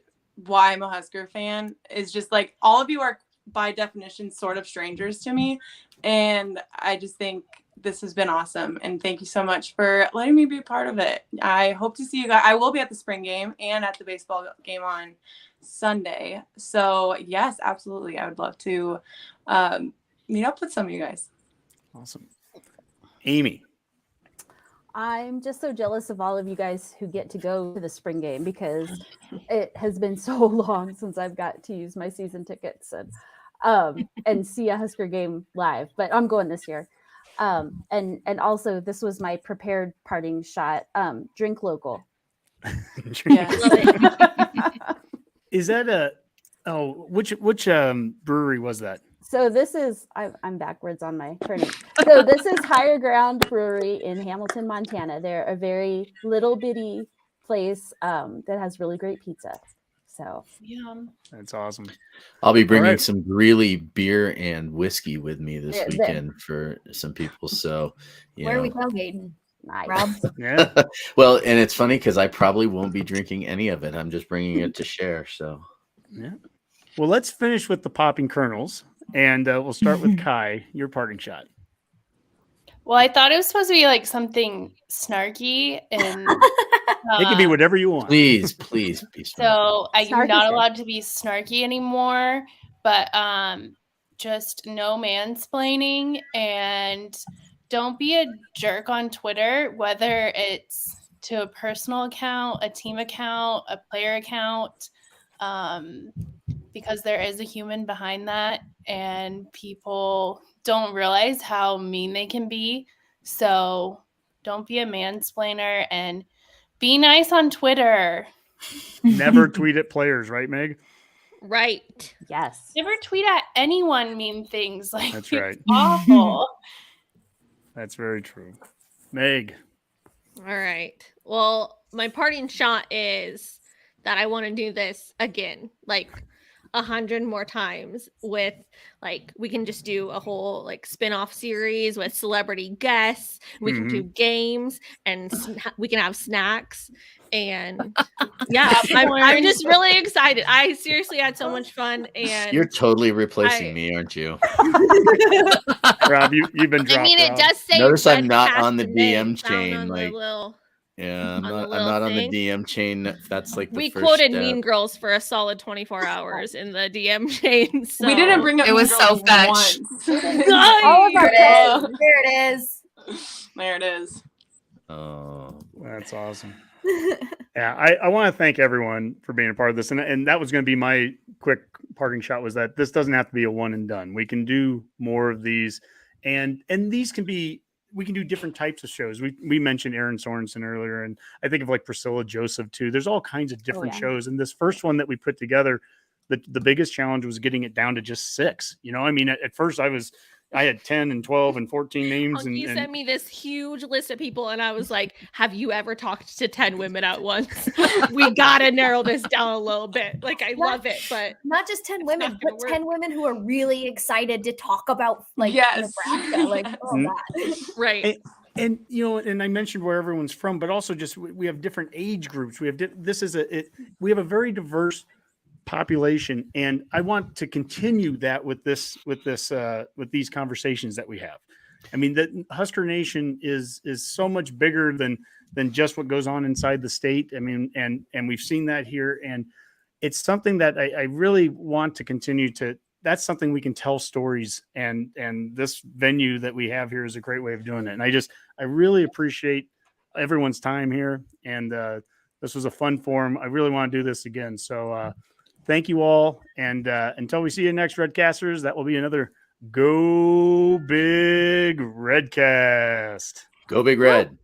why I'm a Husker fan. Is just like all of you are by definition sort of strangers to me, and I just think this has been awesome, and thank you so much for letting me be a part of it. I hope to see you guys. I will be at the spring game and at the baseball game on Sunday. So yes, absolutely. I would love to meet up with some of you guys. Awesome. Amy. I'm just so jealous of all of you guys who get to go to the spring game because it has been so long since I've got to use my season tickets and see a Husker game live, but I'm going this year. And also this was my prepared parting shot. Drink local. Is that which brewery was that? So this is I'm backwards on my turning. So this is Higher Ground Brewery in Hamilton, Montana. They're a very little bitty place that has really great pizza. So that's awesome. I'll be bringing some really beer and whiskey with me this weekend for some people. So where are we tailgating? Nice. Rob? Yeah. Well, and it's funny because I probably won't be drinking any of it. I'm just bringing it to share. So yeah. Well, let's finish with the popping kernels, and we'll start with Kai. Your parting shot. Well, I thought it was supposed to be like something snarky, and it can be whatever you want. Please be snarky. So I'm not allowed to be snarky anymore, but just no mansplaining, and don't be a jerk on Twitter, whether it's to a personal account, a team account, a player account, because there is a human behind that, and people don't realize how mean they can be. So don't be a mansplainer and be nice on Twitter. Never tweet at players, right, Meg? Right. Yes. Never tweet at anyone mean things. Like, that's right. It's awful. That's very true. Meg. All right. Well, my parting shot is that I want to do this again, like 100 more times with, like, we can just do a whole like spin-off series with celebrity guests. We can do games, and we can have snacks. And yeah, I'm just really excited. I seriously had so much fun. And you're totally replacing me, aren't you? Rob, you've been dropped. I mean, it does say. Notice I'm not on the DM chain. like, little Yeah, I'm On the not on the thing. DM chain. That's like the We first quoted step. Mean Girls for a solid 24 hours in the DM chain. So. We didn't bring up It was Mean Girls so fetch. once. There it is. There it is. Oh, That's awesome. Yeah, I want to thank everyone for being a part of this, and that was going to be my quick parting shot. Was that this doesn't have to be a one and done. We can do more of these, and these can be. We can do different types of shows. We mentioned Aaron Sorensen earlier, and I think of like Priscilla Joseph too. There's all kinds of different shows. And this first one that we put together, the biggest challenge was getting it down to just 6. You know, I mean, at first I had 10 and 12 and 14 names. And you sent me this huge list of people, and I was like, have you ever talked to 10 women at once? We got to narrow this down a little bit. Like, I love it, but not just 10 women, but 10 women who are really excited to talk about, like, Nebraska. Like, right. And you know, and I mentioned where everyone's from, but also just we have different age groups. We have we have a very diverse population, and I want to continue that with these conversations that we have. I mean, that Husker Nation is so much bigger than just what goes on inside the state. I mean, and we've seen that here, and it's something that I really want to continue to. That's something we can tell stories, and this venue that we have here is a great way of doing it. And I really appreciate everyone's time here, and this was a fun forum. I really want to do this again. So thank you all, and until we see you next Redcasters, that will be another Go Big Redcast. Go Big Red.